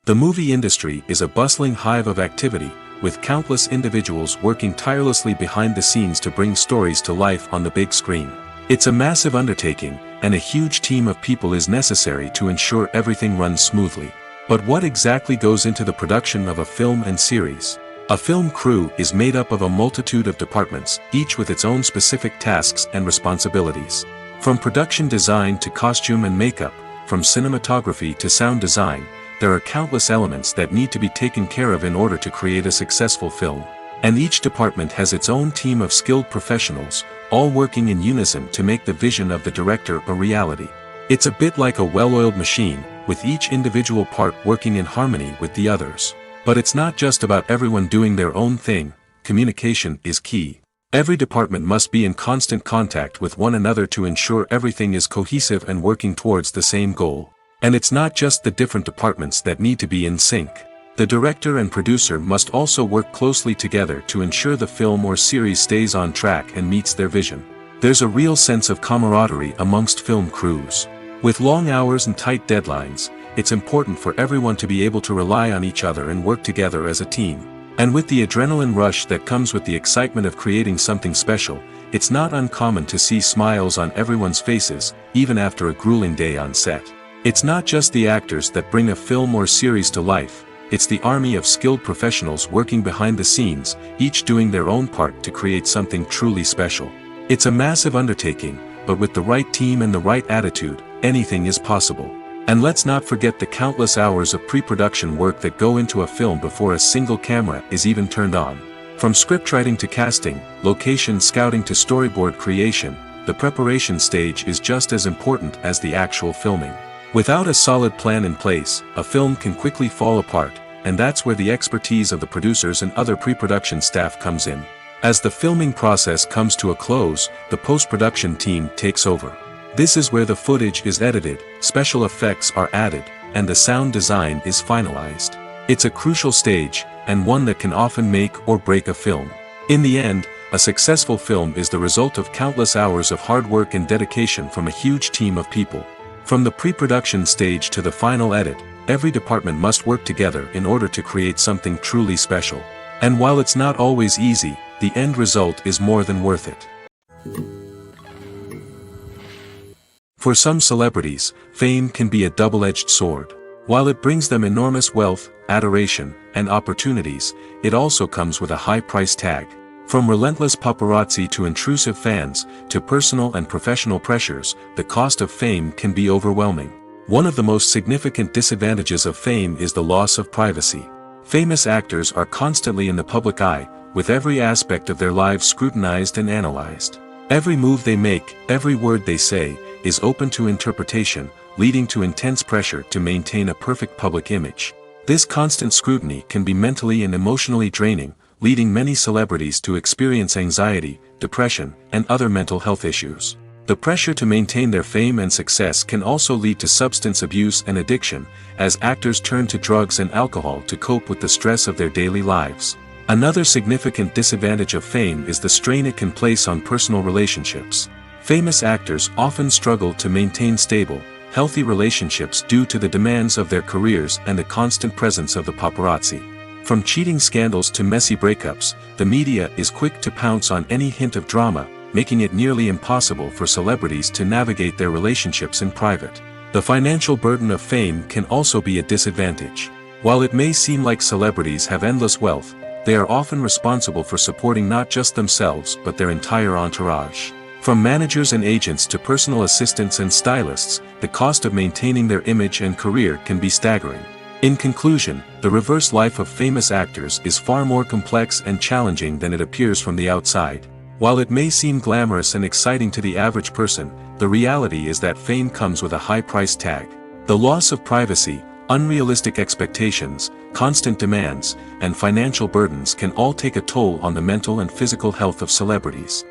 The movie industry is a bustling hive of activity, with countless individuals working tirelessly behind the scenes to bring stories to life on the big screen. It's a massive undertaking, and a huge team of people is necessary to ensure everything runs smoothly. But what exactly goes into the production of a film and series? A film crew is made up of a multitude of departments, each with its own specific tasks and responsibilities. From production design to costume and makeup, from cinematography to sound design, there are countless elements that need to be taken care of in order to create a successful film. And each department has its own team of skilled professionals, all working in unison to make the vision of the director a reality. It's a bit like a well-oiled machine, with each individual part working in harmony with the others. But it's not just about everyone doing their own thing. Communication is key. Every department must be in constant contact with one another to ensure everything is cohesive and working towards the same goal. And it's not just the different departments that need to be in sync. The director and producer must also work closely together to ensure the film or series stays on track and meets their vision. There's a real sense of camaraderie amongst film crews. With long hours and tight deadlines, it's important for everyone to be able to rely on each other and work together as a team. And with the adrenaline rush that comes with the excitement of creating something special, it's not uncommon to see smiles on everyone's faces, even after a grueling day on set. It's not just the actors that bring a film or series to life, it's the army of skilled professionals working behind the scenes, each doing their own part to create something truly special. It's a massive undertaking, but with the right team and the right attitude, anything is possible. And let's not forget the countless hours of pre-production work that go into a film before a single camera is even turned on. From scriptwriting to casting, location scouting to storyboard creation, the preparation stage is just as important as the actual filming. Without a solid plan in place, a film can quickly fall apart, and that's where the expertise of the producers and other pre-production staff comes in. As the filming process comes to a close, the post-production team takes over. This is where the footage is edited, special effects are added, and the sound design is finalized. It's a crucial stage, and one that can often make or break a film. In the end, a successful film is the result of countless hours of hard work and dedication from a huge team of people. From the pre-production stage to the final edit, every department must work together in order to create something truly special. And while it's not always easy, the end result is more than worth it. For some celebrities, fame can be a double-edged sword. While it brings them enormous wealth, adoration, and opportunities, it also comes with a high price tag. From relentless paparazzi to intrusive fans, to personal and professional pressures, the cost of fame can be overwhelming. One of the most significant disadvantages of fame is the loss of privacy. Famous actors are constantly in the public eye, with every aspect of their lives scrutinized and analyzed. Every move they make, every word they say, is open to interpretation, leading to intense pressure to maintain a perfect public image. This constant scrutiny can be mentally and emotionally draining, leading many celebrities to experience anxiety, depression, and other mental health issues. The pressure to maintain their fame and success can also lead to substance abuse and addiction, as actors turn to drugs and alcohol to cope with the stress of their daily lives. Another significant disadvantage of fame is the strain it can place on personal relationships. Famous actors often struggle to maintain stable, healthy relationships due to the demands of their careers and the constant presence of the paparazzi. From cheating scandals to messy breakups, the media is quick to pounce on any hint of drama, making it nearly impossible for celebrities to navigate their relationships in private. The financial burden of fame can also be a disadvantage. While it may seem like celebrities have endless wealth, they are often responsible for supporting not just themselves but their entire entourage. From managers and agents to personal assistants and stylists, the cost of maintaining their image and career can be staggering. In conclusion, the reverse life of famous actors is far more complex and challenging than it appears from the outside. While it may seem glamorous and exciting to the average person, the reality is that fame comes with a high price tag. The loss of privacy, unrealistic expectations, constant demands, and financial burdens can all take a toll on the mental and physical health of celebrities.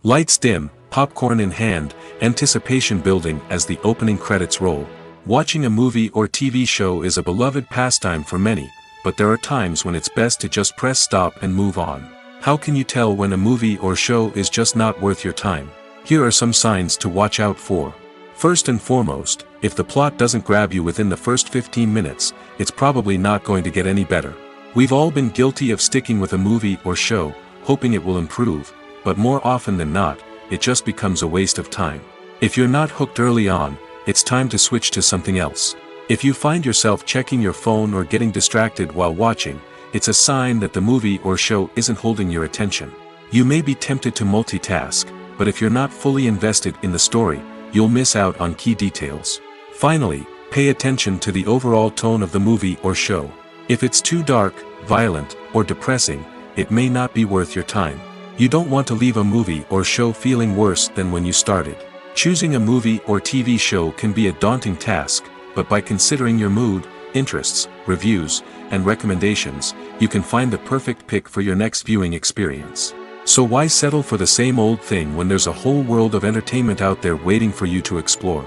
Lights dim, popcorn in hand, anticipation building as the opening credits roll. Watching a movie or TV show is a beloved pastime for many, but there are times when it's best to just press stop and move on. How can you tell when a movie or show is just not worth your time? Here are some signs to watch out for. First and foremost, if the plot doesn't grab you within the first 15 minutes, it's probably not going to get any better. We've all been guilty of sticking with a movie or show, hoping it will improve, but more often than not, it just becomes a waste of time. If you're not hooked early on, it's time to switch to something else. If you find yourself checking your phone or getting distracted while watching, it's a sign that the movie or show isn't holding your attention. You may be tempted to multitask, but if you're not fully invested in the story, you'll miss out on key details. Finally, pay attention to the overall tone of the movie or show. If it's too dark, violent, or depressing, it may not be worth your time. You don't want to leave a movie or show feeling worse than when you started. Choosing a movie or TV show can be a daunting task, but by considering your mood, interests, reviews, and recommendations, you can find the perfect pick for your next viewing experience. So why settle for the same old thing when there's a whole world of entertainment out there waiting for you to explore?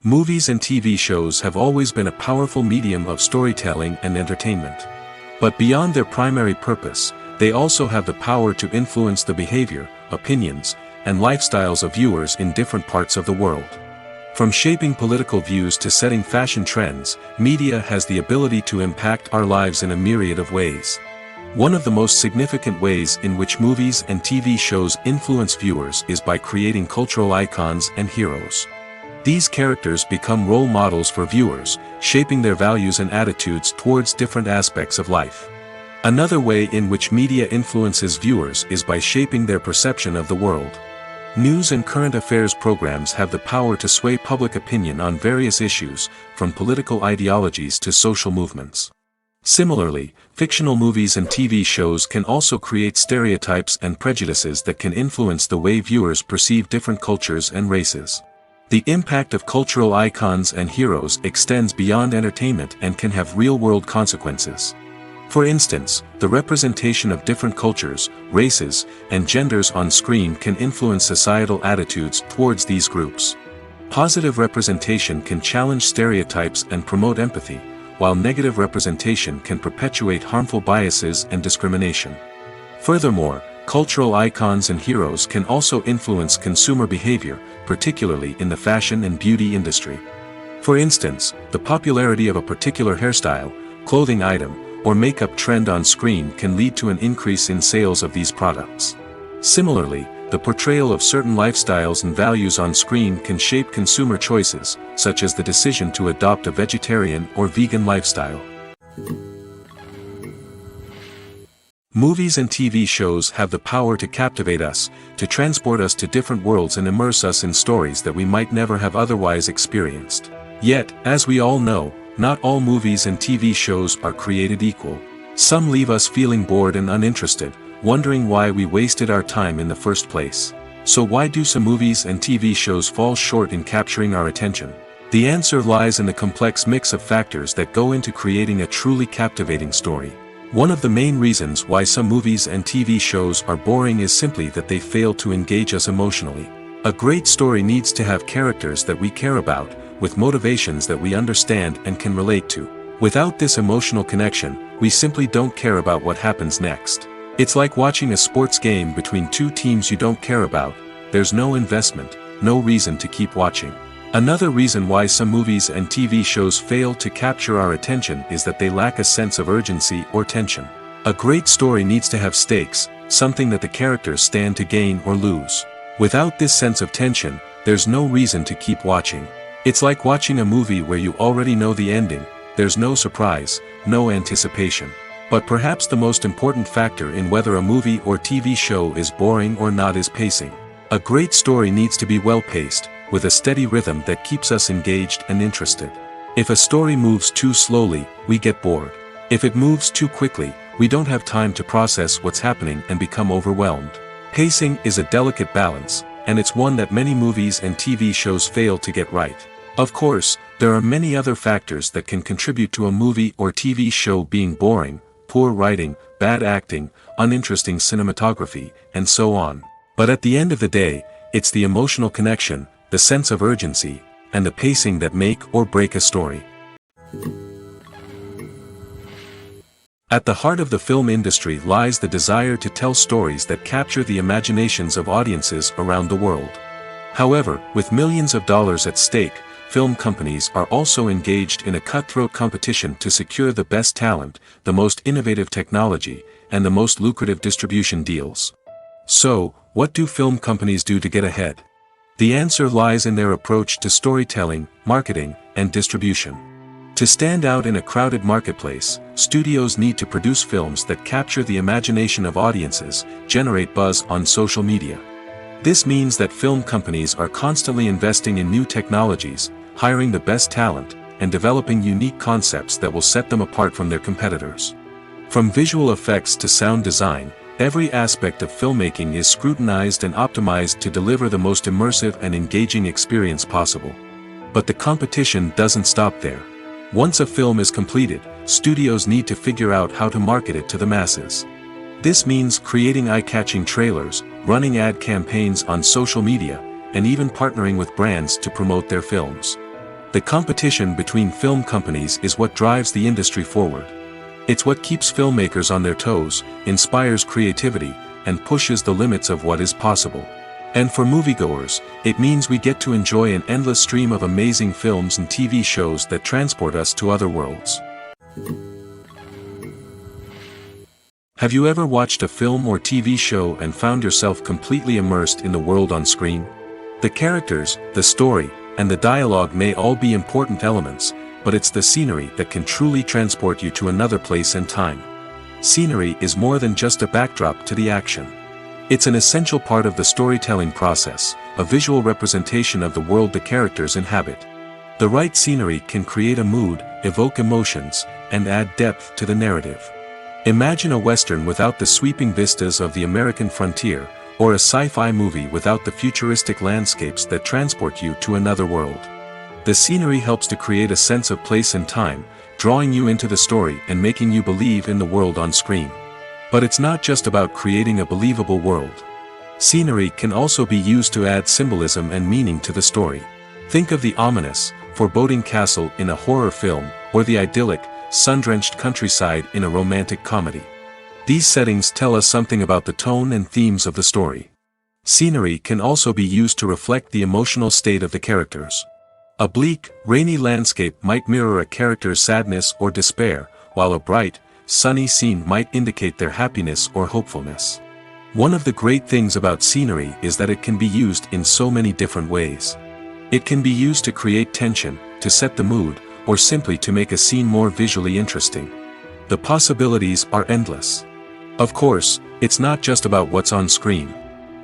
Movies and TV shows have always been a powerful medium of storytelling and entertainment. But beyond their primary purpose, they also have the power to influence the behavior, opinions, and lifestyles of viewers in different parts of the world. From shaping political views to setting fashion trends, media has the ability to impact our lives in a myriad of ways. One of the most significant ways in which movies and TV shows influence viewers is by creating cultural icons and heroes. These characters become role models for viewers, shaping their values and attitudes towards different aspects of life. Another way in which media influences viewers is by shaping their perception of the world. News and current affairs programs have the power to sway public opinion on various issues, from political ideologies to social movements. Similarly, fictional movies and TV shows can also create stereotypes and prejudices that can influence the way viewers perceive different cultures and races. The impact of cultural icons and heroes extends beyond entertainment and can have real-world consequences. For instance, the representation of different cultures, races, and genders on screen can influence societal attitudes towards these groups. Positive representation can challenge stereotypes and promote empathy, while negative representation can perpetuate harmful biases and discrimination. Furthermore, cultural icons and heroes can also influence consumer behavior, particularly in the fashion and beauty industry. For instance, the popularity of a particular hairstyle, clothing item, or makeup trend on screen can lead to an increase in sales of these products. Similarly, the portrayal of certain lifestyles and values on screen can shape consumer choices, such as the decision to adopt a vegetarian or vegan lifestyle. Movies and TV shows have the power to captivate us, to transport us to different worlds and immerse us in stories that we might never have otherwise experienced. Yet, as we all know, not all movies and TV shows are created equal. Some leave us feeling bored and uninterested, wondering why we wasted our time in the first place. So why do some movies and TV shows fall short in capturing our attention? The answer lies in the complex mix of factors that go into creating a truly captivating story. One of the main reasons why some movies and TV shows are boring is simply that they fail to engage us emotionally. A great story needs to have characters that we care about, with motivations that we understand and can relate to. Without this emotional connection, we simply don't care about what happens next. It's like watching a sports game between two teams you don't care about. There's no investment, no reason to keep watching. Another reason why some movies and TV shows fail to capture our attention is that they lack a sense of urgency or tension. A great story needs to have stakes, something that the characters stand to gain or lose. Without this sense of tension, there's no reason to keep watching. It's like watching a movie where you already know the ending, there's no surprise, no anticipation. But perhaps the most important factor in whether a movie or TV show is boring or not is pacing. A great story needs to be well-paced, with a steady rhythm that keeps us engaged and interested. If a story moves too slowly, we get bored. If it moves too quickly, we don't have time to process what's happening and become overwhelmed. Pacing is a delicate balance, and it's one that many movies and TV shows fail to get right. Of course, there are many other factors that can contribute to a movie or TV show being boring: poor writing, bad acting, uninteresting cinematography, and so on. But at the end of the day, it's the emotional connection, the sense of urgency, and the pacing that make or break a story. At the heart of the film industry lies the desire to tell stories that capture the imaginations of audiences around the world. However, with millions of dollars at stake, film companies are also engaged in a cutthroat competition to secure the best talent, the most innovative technology, and the most lucrative distribution deals. So, what do film companies do to get ahead? The answer lies in their approach to storytelling, marketing, and distribution. To stand out in a crowded marketplace, studios need to produce films that capture the imagination of audiences, generate buzz on social media. This means that film companies are constantly investing in new technologies, hiring the best talent, and developing unique concepts that will set them apart from their competitors. From visual effects to sound design, every aspect of filmmaking is scrutinized and optimized to deliver the most immersive and engaging experience possible. But the competition doesn't stop there. Once a film is completed, studios need to figure out how to market it to the masses. This means creating eye-catching trailers, running ad campaigns on social media, and even partnering with brands to promote their films. The competition between film companies is what drives the industry forward. It's what keeps filmmakers on their toes, inspires creativity, and pushes the limits of what is possible. And for moviegoers, it means we get to enjoy an endless stream of amazing films and TV shows that transport us to other worlds. Have you ever watched a film or TV show and found yourself completely immersed in the world on screen? The characters, the story, and the dialogue may all be important elements, but it's the scenery that can truly transport you to another place and time. Scenery is more than just a backdrop to the action. It's an essential part of the storytelling process, a visual representation of the world the characters inhabit. The right scenery can create a mood, evoke emotions, and add depth to the narrative. Imagine a Western without the sweeping vistas of the American frontier, or a sci-fi movie without the futuristic landscapes that transport you to another world. The scenery helps to create a sense of place and time, drawing you into the story and making you believe in the world on screen. But it's not just about creating a believable world. Scenery can also be used to add symbolism and meaning to the story. Think of the ominous, foreboding castle in a horror film, or the idyllic, sun-drenched countryside in a romantic comedy. These settings tell us something about the tone and themes of the story. Scenery can also be used to reflect the emotional state of the characters. A bleak, rainy landscape might mirror a character's sadness or despair, while a bright, sunny scene might indicate their happiness or hopefulness. One of the great things about scenery is that it can be used in so many different ways. It can be used to create tension, to set the mood, or simply to make a scene more visually interesting. The possibilities are endless. Of course, it's not just about what's on screen.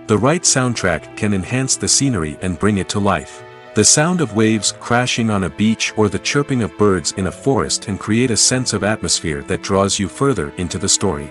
The right soundtrack can enhance the scenery and bring it to life. The sound of waves crashing on a beach or the chirping of birds in a forest can create a sense of atmosphere that draws you further into the story.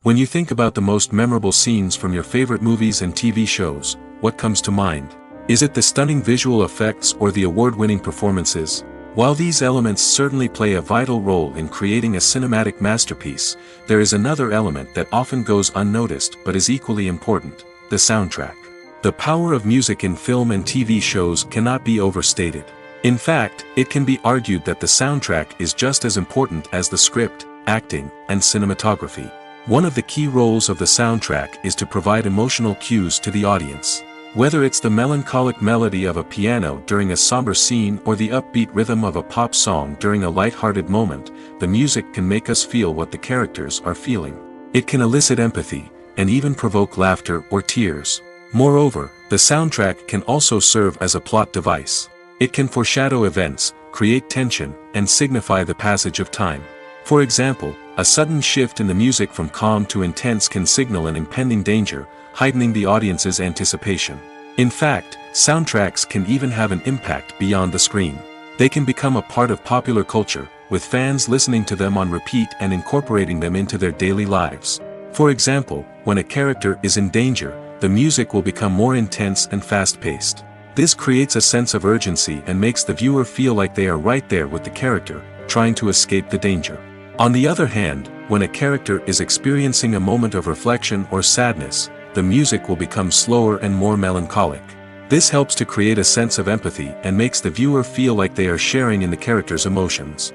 When you think about the most memorable scenes from your favorite movies and TV shows, what comes to mind? Is it the stunning visual effects or the award-winning performances? While these elements certainly play a vital role in creating a cinematic masterpiece, there is another element that often goes unnoticed but is equally important: the soundtrack. The power of music in film and TV shows cannot be overstated. In fact, it can be argued that the soundtrack is just as important as the script, acting, and cinematography. One of the key roles of the soundtrack is to provide emotional cues to the audience. Whether it's the melancholic melody of a piano during a somber scene or the upbeat rhythm of a pop song during a light-hearted moment, the music can make us feel what the characters are feeling. It can elicit empathy, and even provoke laughter or tears. Moreover, The soundtrack can also serve as a plot device. It can foreshadow events, create tension, and signify the passage of time. For example, a sudden shift in the music from calm to intense can signal an impending danger, heightening the audience's anticipation. In fact, soundtracks can even have an impact beyond the screen. They can become a part of popular culture, with fans listening to them on repeat and incorporating them into their daily lives. For example, when a character is in danger, the music will become more intense and fast-paced. This creates a sense of urgency and makes the viewer feel like they are right there with the character, trying to escape the danger. On the other hand, when a character is experiencing a moment of reflection or sadness, the music will become slower and more melancholic. This helps to create a sense of empathy and makes the viewer feel like they are sharing in the character's emotions.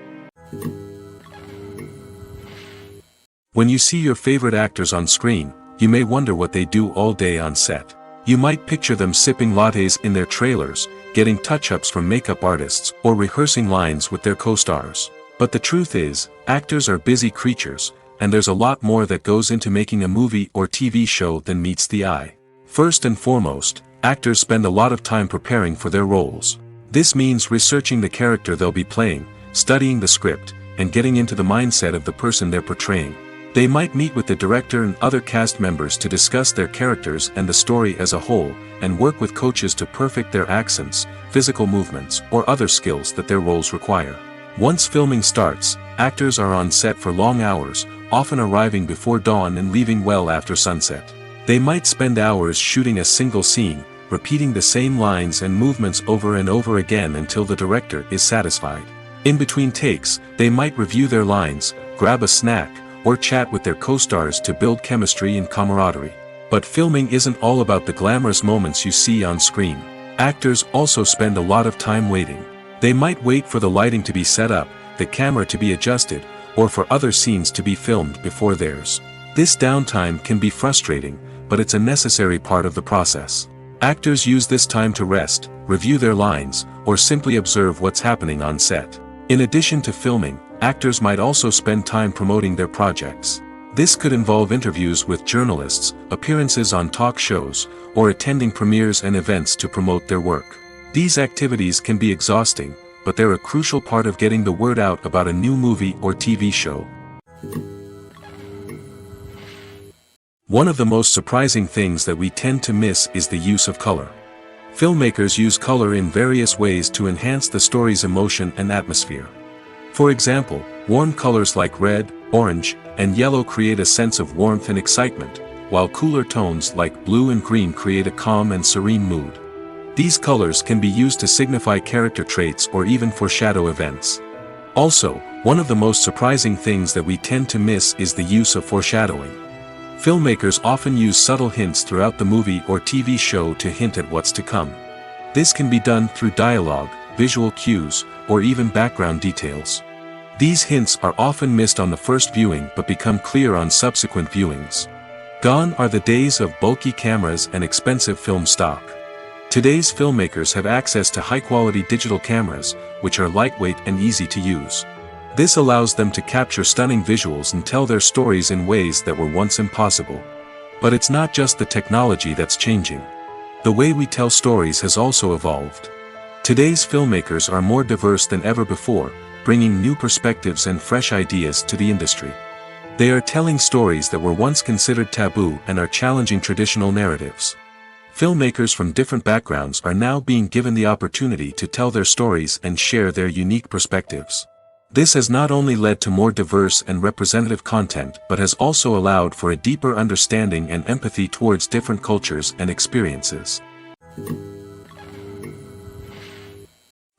When you see your favorite actors on screen, you may wonder what they do all day on set. You might picture them sipping lattes in their trailers, getting touch-ups from makeup artists, or rehearsing lines with their co-stars. But the truth is, actors are busy creatures, and there's a lot more that goes into making a movie or TV show than meets the eye. First and foremost, actors spend a lot of time preparing for their roles. This means researching the character they'll be playing, studying the script, and getting into the mindset of the person they're portraying. They might meet with the director and other cast members to discuss their characters and the story as a whole, and work with coaches to perfect their accents, physical movements, or other skills that their roles require. Once filming starts, actors are on set for long hours, often arriving before dawn and leaving well after sunset. They might spend hours shooting a single scene, repeating the same lines and movements over and over again until the director is satisfied. In between takes, they might review their lines, grab a snack, or chat with their co-stars to build chemistry and camaraderie. But filming isn't all about the glamorous moments you see on screen. Actors also spend a lot of time waiting. They might wait for the lighting to be set up, the camera to be adjusted, or for other scenes to be filmed before theirs. This downtime can be frustrating, but it's a necessary part of the process. Actors use this time to rest, review their lines, or simply observe what's happening on set. In addition to filming, actors might also spend time promoting their projects. This could involve interviews with journalists, appearances on talk shows, or attending premieres and events to promote their work. These activities can be exhausting, but they're a crucial part of getting the word out about a new movie or TV show. One of the most surprising things that we tend to miss is the use of color. Filmmakers use color in various ways to enhance the story's emotion and atmosphere. For example, warm colors like red, orange, and yellow create a sense of warmth and excitement, while cooler tones like blue and green create a calm and serene mood. These colors can be used to signify character traits or even foreshadow events. Also, one of the most surprising things that we tend to miss is the use of foreshadowing. Filmmakers often use subtle hints throughout the movie or TV show to hint at what's to come. This can be done through dialogue, visual cues, or even background details. These hints are often missed on the first viewing but become clear on subsequent viewings. Gone are the days of bulky cameras and expensive film stock. Today's filmmakers have access to high-quality digital cameras, which are lightweight and easy to use. This allows them to capture stunning visuals and tell their stories in ways that were once impossible. But it's not just the technology that's changing. The way we tell stories has also evolved. Today's filmmakers are more diverse than ever before, bringing new perspectives and fresh ideas to the industry. They are telling stories that were once considered taboo and are challenging traditional narratives. Filmmakers from different backgrounds are now being given the opportunity to tell their stories and share their unique perspectives. This has not only led to more diverse and representative content but has also allowed for a deeper understanding and empathy towards different cultures and experiences.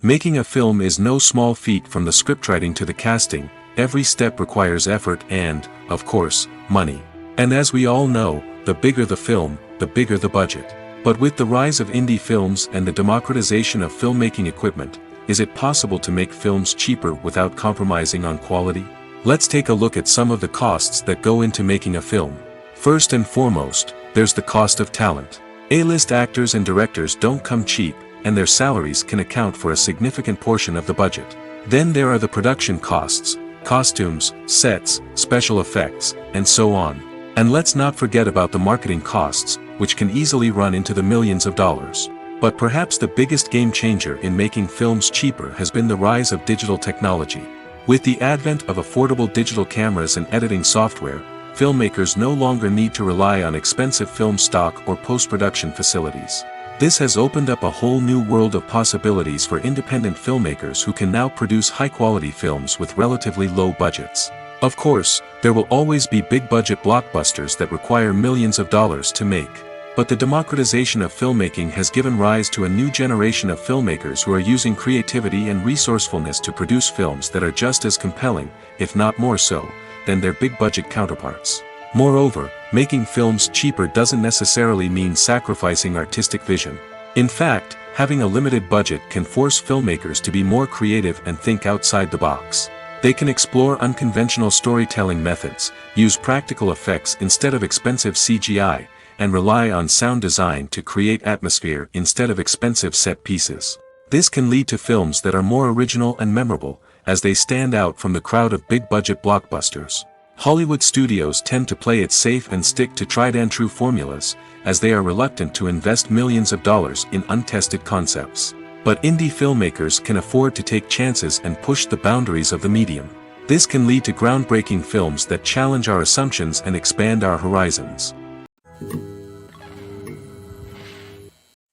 Making a film is no small feat. From the scriptwriting to the casting, every step requires effort and, of course, money. And as we all know, the bigger the film, the bigger the budget. But with the rise of indie films and the democratization of filmmaking equipment, is it possible to make films cheaper without compromising on quality? Let's take a look at some of the costs that go into making a film. First and foremost, there's the cost of talent. A-list actors and directors don't come cheap, and their salaries can account for a significant portion of the budget. Then there are the production costs, costumes, sets, special effects, and so on. And let's not forget about the marketing costs, which can easily run into the millions of dollars. But perhaps the biggest game changer in making films cheaper has been the rise of digital technology. With the advent of affordable digital cameras and editing software, filmmakers no longer need to rely on expensive film stock or post-production facilities. This has opened up a whole new world of possibilities for independent filmmakers who can now produce high-quality films with relatively low budgets. Of course, there will always be big-budget blockbusters that require millions of dollars to make. But the democratization of filmmaking has given rise to a new generation of filmmakers who are using creativity and resourcefulness to produce films that are just as compelling, if not more so, than their big-budget counterparts. Moreover, making films cheaper doesn't necessarily mean sacrificing artistic vision. In fact, having a limited budget can force filmmakers to be more creative and think outside the box. They can explore unconventional storytelling methods, use practical effects instead of expensive CGI, and rely on sound design to create atmosphere instead of expensive set pieces. This can lead to films that are more original and memorable, as they stand out from the crowd of big-budget blockbusters. Hollywood studios tend to play it safe and stick to tried-and-true formulas, as they are reluctant to invest millions of dollars in untested concepts. But indie filmmakers can afford to take chances and push the boundaries of the medium. This can lead to groundbreaking films that challenge our assumptions and expand our horizons.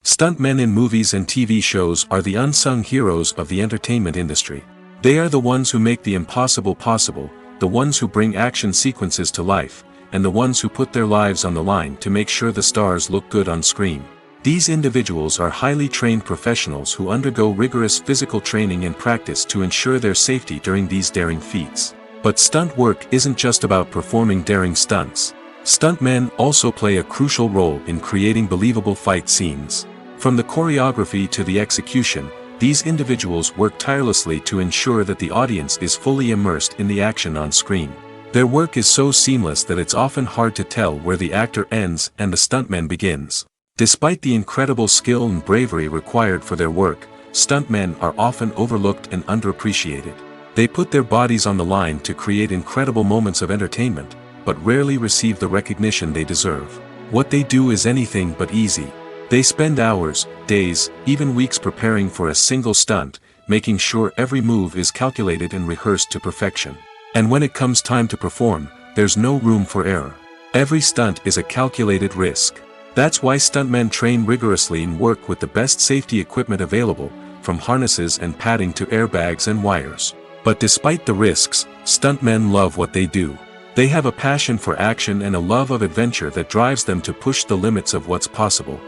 Stuntmen in movies and TV shows are the unsung heroes of the entertainment industry. They are the ones who make the impossible possible, the ones who bring action sequences to life, and the ones who put their lives on the line to make sure the stars look good on screen. These individuals are highly trained professionals who undergo rigorous physical training and practice to ensure their safety during these daring feats. But stunt work isn't just about performing daring stunts. Stuntmen also play a crucial role in creating believable fight scenes. From the choreography to the execution, these individuals work tirelessly to ensure that the audience is fully immersed in the action on screen. Their work is so seamless that it's often hard to tell where the actor ends and the stuntman begins. Despite the incredible skill and bravery required for their work, stuntmen are often overlooked and underappreciated. They put their bodies on the line to create incredible moments of entertainment, but rarely receive the recognition they deserve. What they do is anything but easy. They spend hours, days, even weeks preparing for a single stunt, making sure every move is calculated and rehearsed to perfection. And when it comes time to perform, there's no room for error. Every stunt is a calculated risk. That's why stuntmen train rigorously and work with the best safety equipment available, from harnesses and padding to airbags and wires. But despite the risks, stuntmen love what they do. They have a passion for action and a love of adventure that drives them to push the limits of what's possible.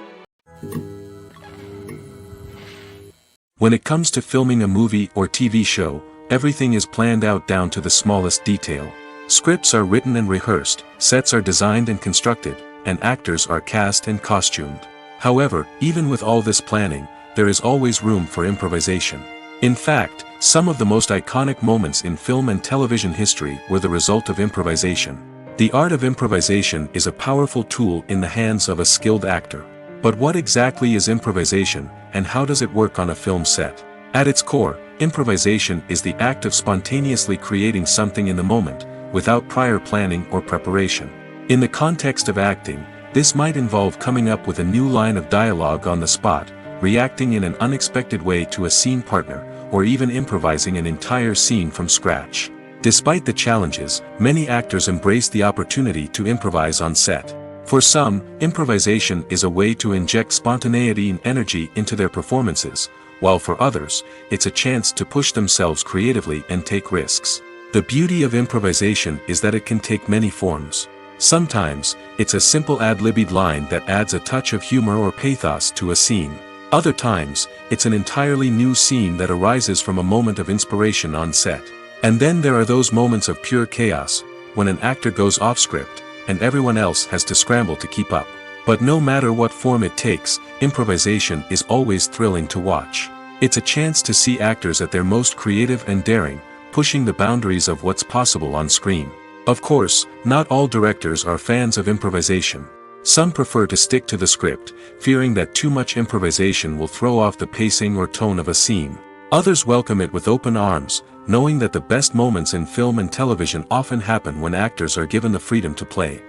When it comes to filming a movie or TV show, everything is planned out down to the smallest detail. Scripts are written and rehearsed, sets are designed and constructed, and actors are cast and costumed. However, even with all this planning, there is always room for improvisation. In fact, some of the most iconic moments in film and television history were the result of improvisation. The art of improvisation is a powerful tool in the hands of a skilled actor. But what exactly is improvisation, and how does it work on a film set? At its core, improvisation is the act of spontaneously creating something in the moment, without prior planning or preparation. In the context of acting, this might involve coming up with a new line of dialogue on the spot, reacting in an unexpected way to a scene partner, or even improvising an entire scene from scratch. Despite the challenges, many actors embrace the opportunity to improvise on set. For some, improvisation is a way to inject spontaneity and energy into their performances, while for others, it's a chance to push themselves creatively and take risks. The beauty of improvisation is that it can take many forms. Sometimes, it's a simple ad-libbed line that adds a touch of humor or pathos to a scene. Other times, it's an entirely new scene that arises from a moment of inspiration on set. And then there are those moments of pure chaos, when an actor goes off script, and everyone else has to scramble to keep up. But no matter what form it takes, improvisation is always thrilling to watch. It's a chance to see actors at their most creative and daring, pushing the boundaries of what's possible on screen. Of course, not all directors are fans of improvisation. Some prefer to stick to the script, fearing that too much improvisation will throw off the pacing or tone of a scene. Others welcome it with open arms, knowing that the best moments in film and television often happen when actors are given the freedom to play.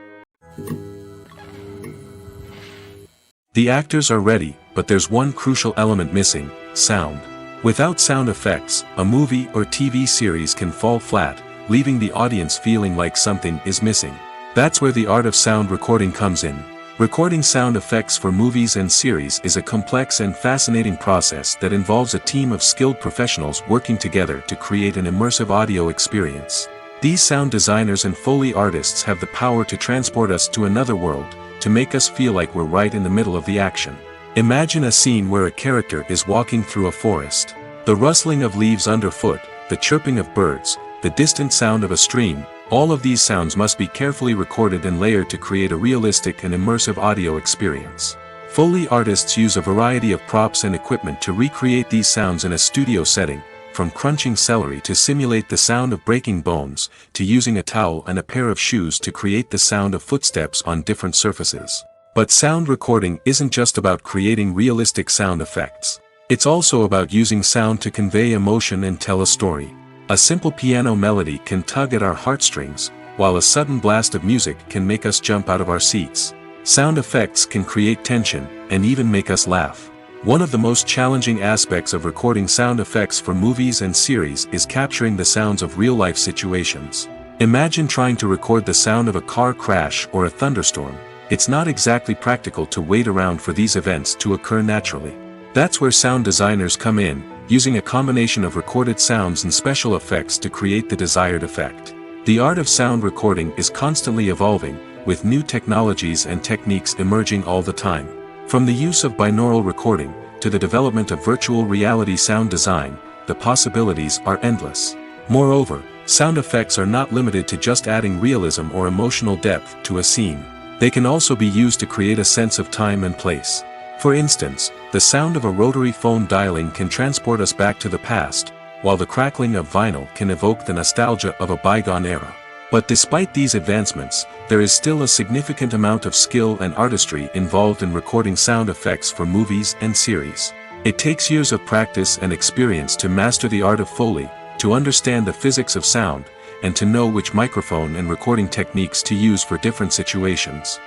The actors are ready, but there's one crucial element missing: sound. Without sound effects, a movie or TV series can fall flat, leaving the audience feeling like something is missing. That's where the art of sound recording comes in. Recording sound effects for movies and series is a complex and fascinating process that involves a team of skilled professionals working together to create an immersive audio experience. These sound designers and Foley artists have the power to transport us to another world, to make us feel like we're right in the middle of the action. Imagine a scene where a character is walking through a forest. The rustling of leaves underfoot, the chirping of birds, the distant sound of a stream, all of these sounds must be carefully recorded and layered to create a realistic and immersive audio experience. Foley artists use a variety of props and equipment to recreate these sounds in a studio setting, from crunching celery to simulate the sound of breaking bones, to using a towel and a pair of shoes to create the sound of footsteps on different surfaces. But sound recording isn't just about creating realistic sound effects. It's also about using sound to convey emotion and tell a story. A simple piano melody can tug at our heartstrings, while a sudden blast of music can make us jump out of our seats. Sound effects can create tension, and even make us laugh. One of the most challenging aspects of recording sound effects for movies and series is capturing the sounds of real-life situations. Imagine trying to record the sound of a car crash or a thunderstorm. It's not exactly practical to wait around for these events to occur naturally. That's where sound designers come in, using a combination of recorded sounds and special effects to create the desired effect. The art of sound recording is constantly evolving, with new technologies and techniques emerging all the time. From the use of binaural recording, to the development of virtual reality sound design, the possibilities are endless. Moreover, sound effects are not limited to just adding realism or emotional depth to a scene. They can also be used to create a sense of time and place. For instance, the sound of a rotary phone dialing can transport us back to the past, while the crackling of vinyl can evoke the nostalgia of a bygone era. But despite these advancements, there is still a significant amount of skill and artistry involved in recording sound effects for movies and series. It takes years of practice and experience to master the art of Foley, to understand the physics of sound, and to know which microphone and recording techniques to use for different situations.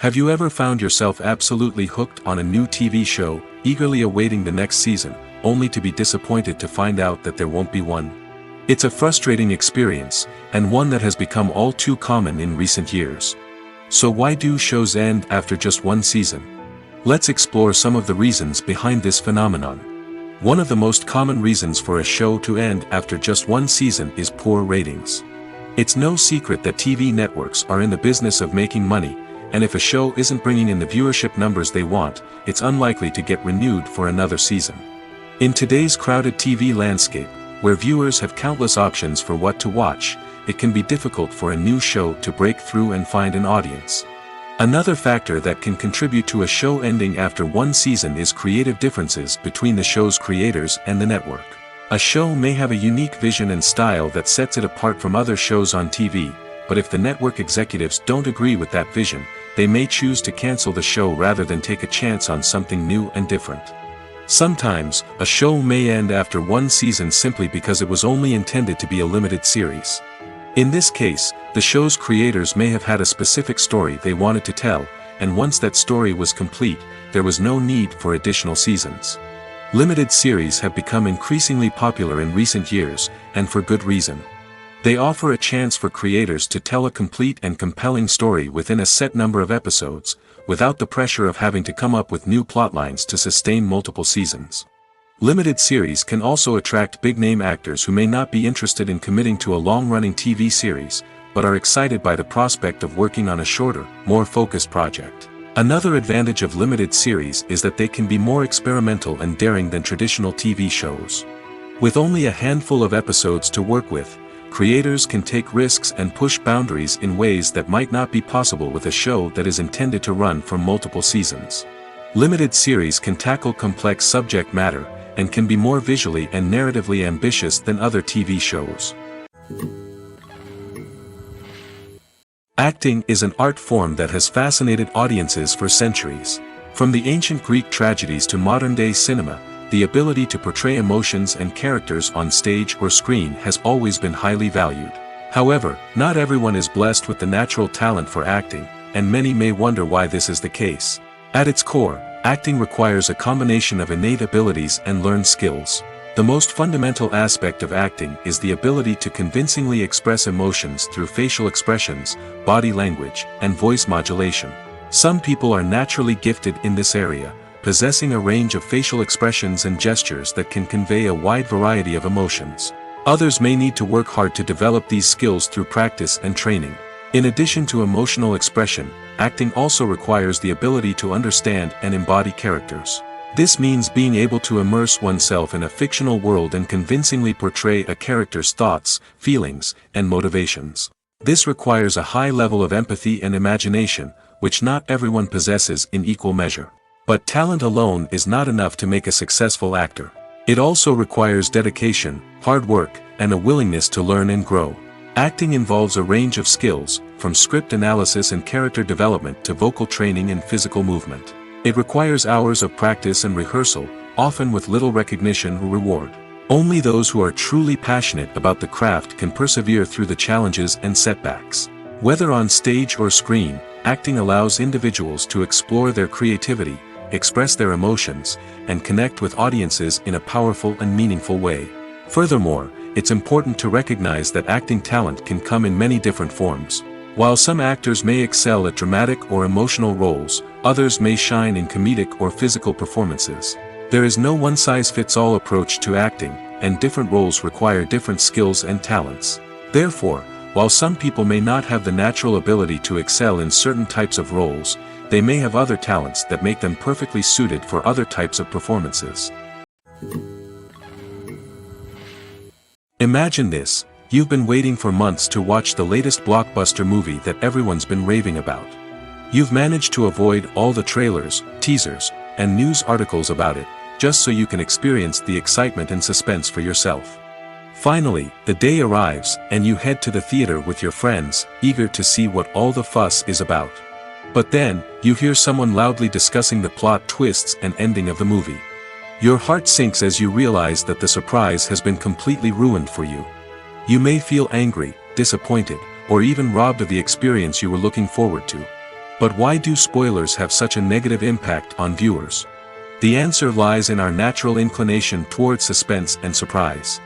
Have you ever found yourself absolutely hooked on a new TV show, eagerly awaiting the next season, only to be disappointed to find out that there won't be one? It's a frustrating experience, and one that has become all too common in recent years. So why do shows end after just one season? Let's explore some of the reasons behind this phenomenon. One of the most common reasons for a show to end after just one season is poor ratings. It's no secret that TV networks are in the business of making money, and if a show isn't bringing in the viewership numbers they want, it's unlikely to get renewed for another season. In today's crowded TV landscape, where viewers have countless options for what to watch, it can be difficult for a new show to break through and find an audience. Another factor that can contribute to a show ending after one season is creative differences between the show's creators and the network. A show may have a unique vision and style that sets it apart from other shows on TV, but if the network executives don't agree with that vision, they may choose to cancel the show rather than take a chance on something new and different. Sometimes, a show may end after one season simply because it was only intended to be a limited series. In this case, the show's creators may have had a specific story they wanted to tell, and once that story was complete, there was no need for additional seasons. Limited series have become increasingly popular in recent years, and for good reason. They offer a chance for creators to tell a complete and compelling story within a set number of episodes, without the pressure of having to come up with new plotlines to sustain multiple seasons. Limited series can also attract big-name actors who may not be interested in committing to a long-running TV series, but are excited by the prospect of working on a shorter, more focused project. Another advantage of limited series is that they can be more experimental and daring than traditional TV shows. With only a handful of episodes to work with, creators can take risks and push boundaries in ways that might not be possible with a show that is intended to run for multiple seasons. Limited series can tackle complex subject matter, and can be more visually and narratively ambitious than other TV shows. Acting is an art form that has fascinated audiences for centuries. From the ancient Greek tragedies to modern-day cinema, the ability to portray emotions and characters on stage or screen has always been highly valued. However, not everyone is blessed with the natural talent for acting, and many may wonder why this is the case. At its core, acting requires a combination of innate abilities and learned skills. The most fundamental aspect of acting is the ability to convincingly express emotions through facial expressions, body language, and voice modulation. Some people are naturally gifted in this area, possessing a range of facial expressions and gestures that can convey a wide variety of emotions. Others may need to work hard to develop these skills through practice and training. In addition to emotional expression, acting also requires the ability to understand and embody characters. This means being able to immerse oneself in a fictional world and convincingly portray a character's thoughts, feelings, and motivations. This requires a high level of empathy and imagination, which not everyone possesses in equal measure. But talent alone is not enough to make a successful actor. It also requires dedication, hard work, and a willingness to learn and grow. Acting involves a range of skills, from script analysis and character development to vocal training and physical movement. It requires hours of practice and rehearsal, often with little recognition or reward. Only those who are truly passionate about the craft can persevere through the challenges and setbacks. Whether on stage or screen, acting allows individuals to explore their creativity, express their emotions, and connect with audiences in a powerful and meaningful way. Furthermore, it's important to recognize that acting talent can come in many different forms. While some actors may excel at dramatic or emotional roles, others may shine in comedic or physical performances. There is no one-size-fits-all approach to acting, and different roles require different skills and talents. Therefore, while some people may not have the natural ability to excel in certain types of roles, they may have other talents that make them perfectly suited for other types of performances. Imagine this. You've been waiting for months to watch the latest blockbuster movie that everyone's been raving about. You've managed to avoid all the trailers, teasers, and news articles about it, just so you can experience the excitement and suspense for yourself. Finally, the day arrives, and you head to the theater with your friends, eager to see what all the fuss is about. But then, you hear someone loudly discussing the plot twists and ending of the movie. Your heart sinks as you realize that the surprise has been completely ruined for you. You may feel angry, disappointed, or even robbed of the experience you were looking forward to. But why do spoilers have such a negative impact on viewers? The answer lies in our natural inclination toward suspense and surprise.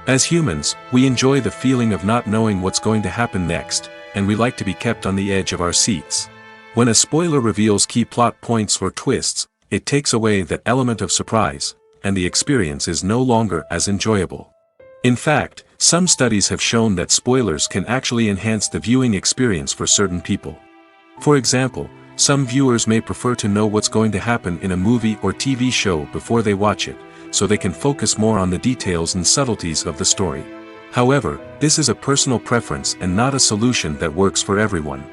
As humans, we enjoy the feeling of not knowing what's going to happen next, and we like to be kept on the edge of our seats. When a spoiler reveals key plot points or twists, it takes away that element of surprise, and the experience is no longer as enjoyable. In fact, some studies have shown that spoilers can actually enhance the viewing experience for certain people. For example, some viewers may prefer to know what's going to happen in a movie or TV show before they watch it, so they can focus more on the details and subtleties of the story. However, this is a personal preference and not a solution that works for everyone.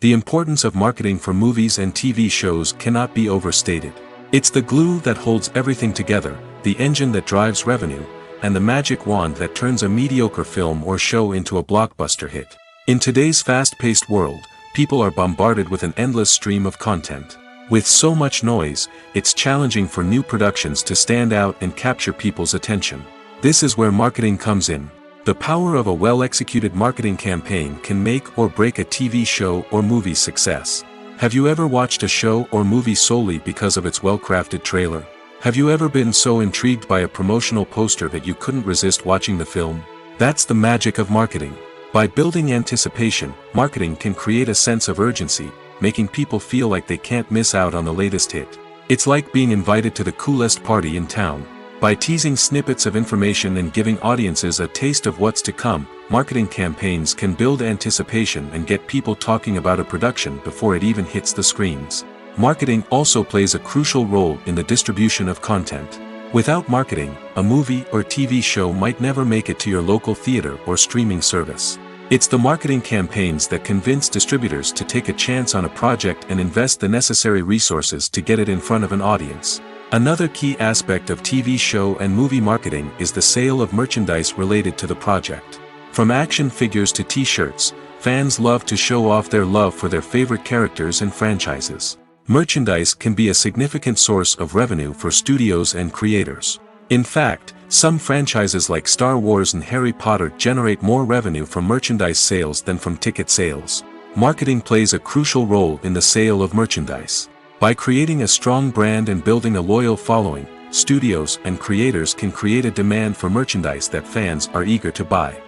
The importance of marketing for movies and TV shows cannot be overstated. It's the glue that holds everything together, the engine that drives revenue, and the magic wand that turns a mediocre film or show into a blockbuster hit. In today's fast-paced world, people are bombarded with an endless stream of content. With so much noise, it's challenging for new productions to stand out and capture people's attention. This is where marketing comes in. The power of a well-executed marketing campaign can make or break a TV show or movie's success. Have you ever watched a show or movie solely because of its well-crafted trailer? Have you ever been so intrigued by a promotional poster that you couldn't resist watching the film? That's the magic of marketing. By building anticipation, marketing can create a sense of urgency, making people feel like they can't miss out on the latest hit. It's like being invited to the coolest party in town. By teasing snippets of information and giving audiences a taste of what's to come, marketing campaigns can build anticipation and get people talking about a production before it even hits the screens. Marketing also plays a crucial role in the distribution of content. Without marketing, a movie or TV show might never make it to your local theater or streaming service. It's the marketing campaigns that convince distributors to take a chance on a project and invest the necessary resources to get it in front of an audience. Another key aspect of TV show and movie marketing is the sale of merchandise related to the project. From action figures to t-shirts, fans love to show off their love for their favorite characters and franchises. Merchandise can be a significant source of revenue for studios and creators. In fact, some franchises like Star Wars and Harry Potter generate more revenue from merchandise sales than from ticket sales. Marketing plays a crucial role in the sale of merchandise. By creating a strong brand and building a loyal following, studios and creators can create a demand for merchandise that fans are eager to buy.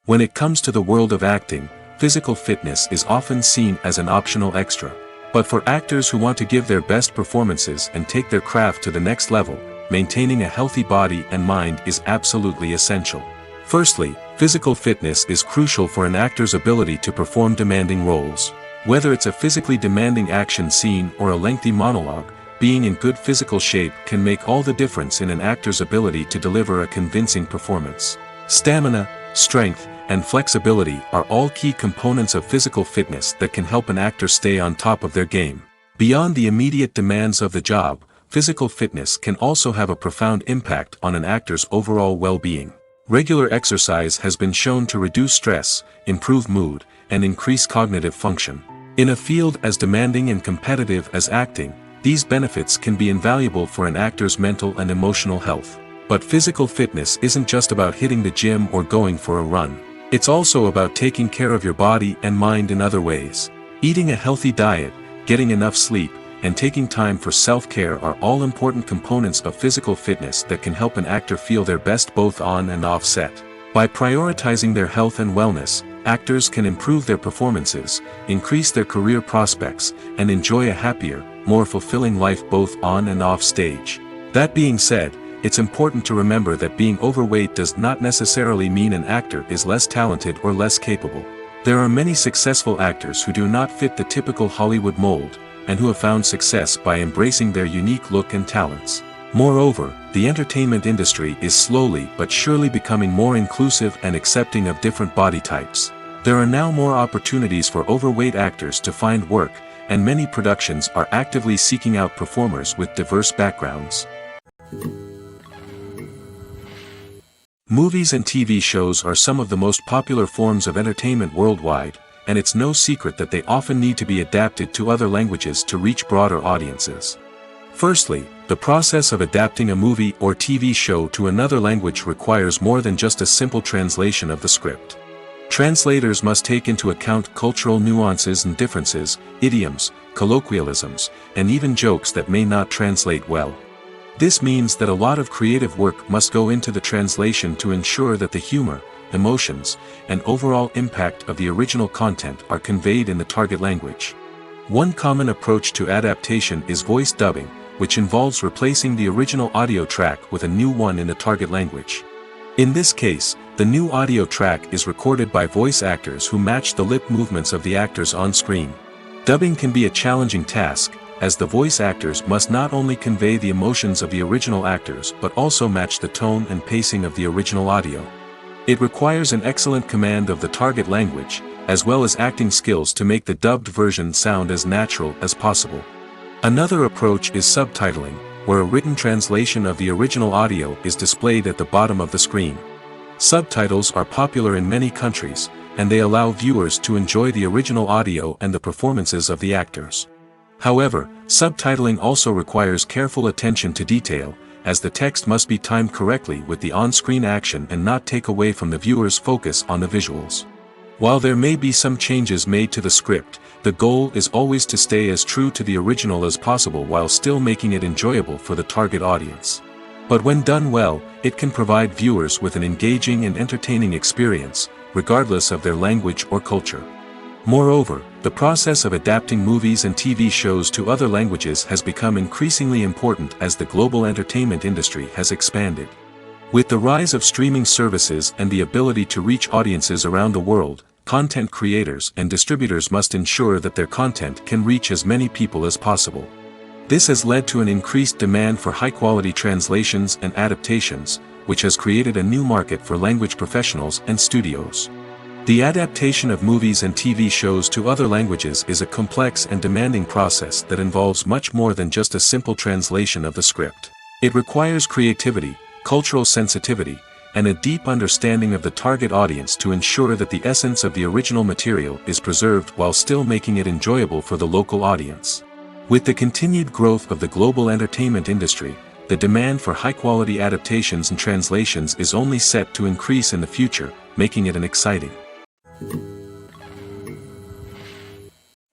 When it comes to the world of acting, physical fitness is often seen as an optional extra. But for actors who want to give their best performances and take their craft to the next level, maintaining a healthy body and mind is absolutely essential. Firstly, physical fitness is crucial for an actor's ability to perform demanding roles. Whether it's a physically demanding action scene or a lengthy monologue, being in good physical shape can make all the difference in an actor's ability to deliver a convincing performance. Stamina, strength, and flexibility are all key components of physical fitness that can help an actor stay on top of their game. Beyond the immediate demands of the job, physical fitness can also have a profound impact on an actor's overall well-being. Regular exercise has been shown to reduce stress, improve mood, and increase cognitive function. In a field as demanding and competitive as acting, these benefits can be invaluable for an actor's mental and emotional health. But physical fitness isn't just about hitting the gym or going for a run. It's also about taking care of your body and mind in other ways. Eating a healthy diet, getting enough sleep, and taking time for self-care are all important components of physical fitness that can help an actor feel their best both on and off set. By prioritizing their health and wellness, actors can improve their performances, increase their career prospects, and enjoy a happier, more fulfilling life both on and off stage. That being said, it's important to remember that being overweight does not necessarily mean an actor is less talented or less capable. There are many successful actors who do not fit the typical Hollywood mold, and who have found success by embracing their unique look and talents. Moreover, the entertainment industry is slowly but surely becoming more inclusive and accepting of different body types. There are now more opportunities for overweight actors to find work, and many productions are actively seeking out performers with diverse backgrounds. Movies and TV shows are some of the most popular forms of entertainment worldwide, and it's no secret that they often need to be adapted to other languages to reach broader audiences. Firstly, the process of adapting a movie or TV show to another language requires more than just a simple translation of the script. Translators must take into account cultural nuances and differences, idioms, colloquialisms, and even jokes that may not translate well. This means that a lot of creative work must go into the translation to ensure that the humor, emotions, and overall impact of the original content are conveyed in the target language. One common approach to adaptation is voice dubbing, which involves replacing the original audio track with a new one in the target language. In this case, the new audio track is recorded by voice actors who match the lip movements of the actors on screen. Dubbing can be a challenging task, as the voice actors must not only convey the emotions of the original actors but also match the tone and pacing of the original audio. It requires an excellent command of the target language, as well as acting skills to make the dubbed version sound as natural as possible. Another approach is subtitling, where a written translation of the original audio is displayed at the bottom of the screen. Subtitles are popular in many countries, and they allow viewers to enjoy the original audio and the performances of the actors. However, subtitling also requires careful attention to detail, as the text must be timed correctly with the on-screen action and not take away from the viewer's focus on the visuals. While there may be some changes made to the script, the goal is always to stay as true to the original as possible while still making it enjoyable for the target audience. But when done well, it can provide viewers with an engaging and entertaining experience, regardless of their language or culture. Moreover, the process of adapting movies and TV shows to other languages has become increasingly important as the global entertainment industry has expanded. With the rise of streaming services and the ability to reach audiences around the world, content creators and distributors must ensure that their content can reach as many people as possible. This has led to an increased demand for high-quality translations and adaptations, which has created a new market for language professionals and studios. The adaptation of movies and TV shows to other languages is a complex and demanding process that involves much more than just a simple translation of the script. It requires creativity, cultural sensitivity, and a deep understanding of the target audience to ensure that the essence of the original material is preserved while still making it enjoyable for the local audience. With the continued growth of the global entertainment industry, the demand for high-quality adaptations and translations is only set to increase in the future, making it an exciting.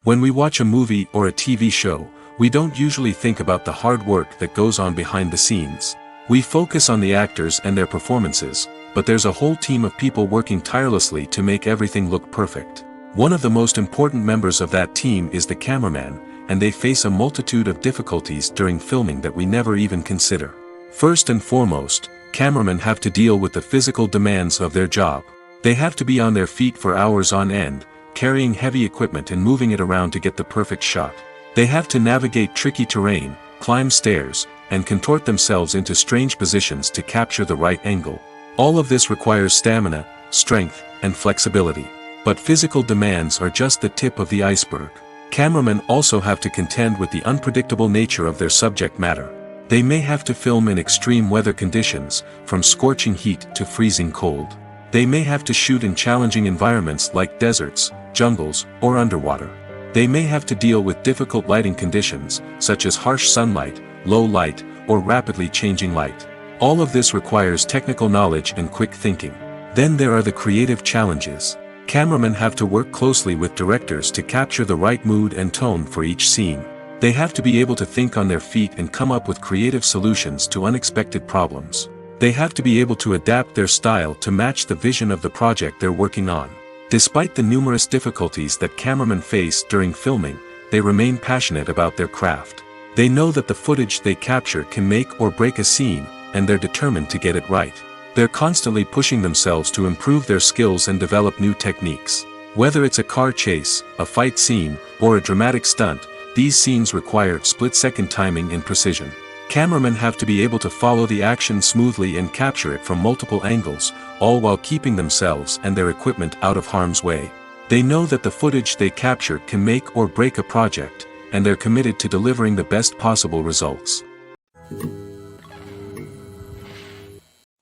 When we watch a movie or a TV show, we don't usually think about the hard work that goes on behind the scenes. We focus on the actors and their performances, but there's a whole team of people working tirelessly to make everything look perfect. One of the most important members of that team is the cameraman, and they face a multitude of difficulties during filming that we never even consider. First and foremost, cameramen have to deal with the physical demands of their job. They have to be on their feet for hours on end, carrying heavy equipment and moving it around to get the perfect shot. They have to navigate tricky terrain, climb stairs, and contort themselves into strange positions to capture the right angle. All of this requires stamina, strength, and flexibility. But physical demands are just the tip of the iceberg. Cameramen also have to contend with the unpredictable nature of their subject matter. They may have to film in extreme weather conditions, from scorching heat to freezing cold. They may have to shoot in challenging environments like deserts, jungles, or underwater. They may have to deal with difficult lighting conditions, such as harsh sunlight, low light, or rapidly changing light. All of this requires technical knowledge and quick thinking. Then there are the creative challenges. Cameramen have to work closely with directors to capture the right mood and tone for each scene. They have to be able to think on their feet and come up with creative solutions to unexpected problems. They have to be able to adapt their style to match the vision of the project they're working on. Despite the numerous difficulties that cameramen face during filming, they remain passionate about their craft. They know that the footage they capture can make or break a scene, and they're determined to get it right. They're constantly pushing themselves to improve their skills and develop new techniques. Whether it's a car chase, a fight scene, or a dramatic stunt, these scenes require split-second timing and precision. Cameramen have to be able to follow the action smoothly and capture it from multiple angles, all while keeping themselves and their equipment out of harm's way. They know that the footage they capture can make or break a project, and they're committed to delivering the best possible results.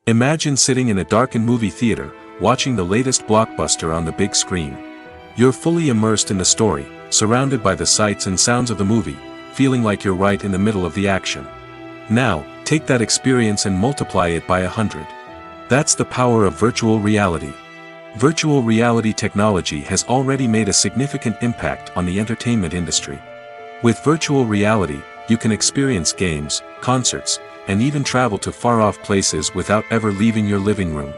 Imagine sitting in a darkened movie theater, watching the latest blockbuster on the big screen. You're fully immersed in the story, surrounded by the sights and sounds of the movie, feeling like you're right in the middle of the action. Now, take that experience and multiply it by 100. That's the power of virtual reality. Virtual reality technology has already made a significant impact on the entertainment industry. With virtual reality, you can experience games, concerts, and even travel to far-off places without ever leaving your living room.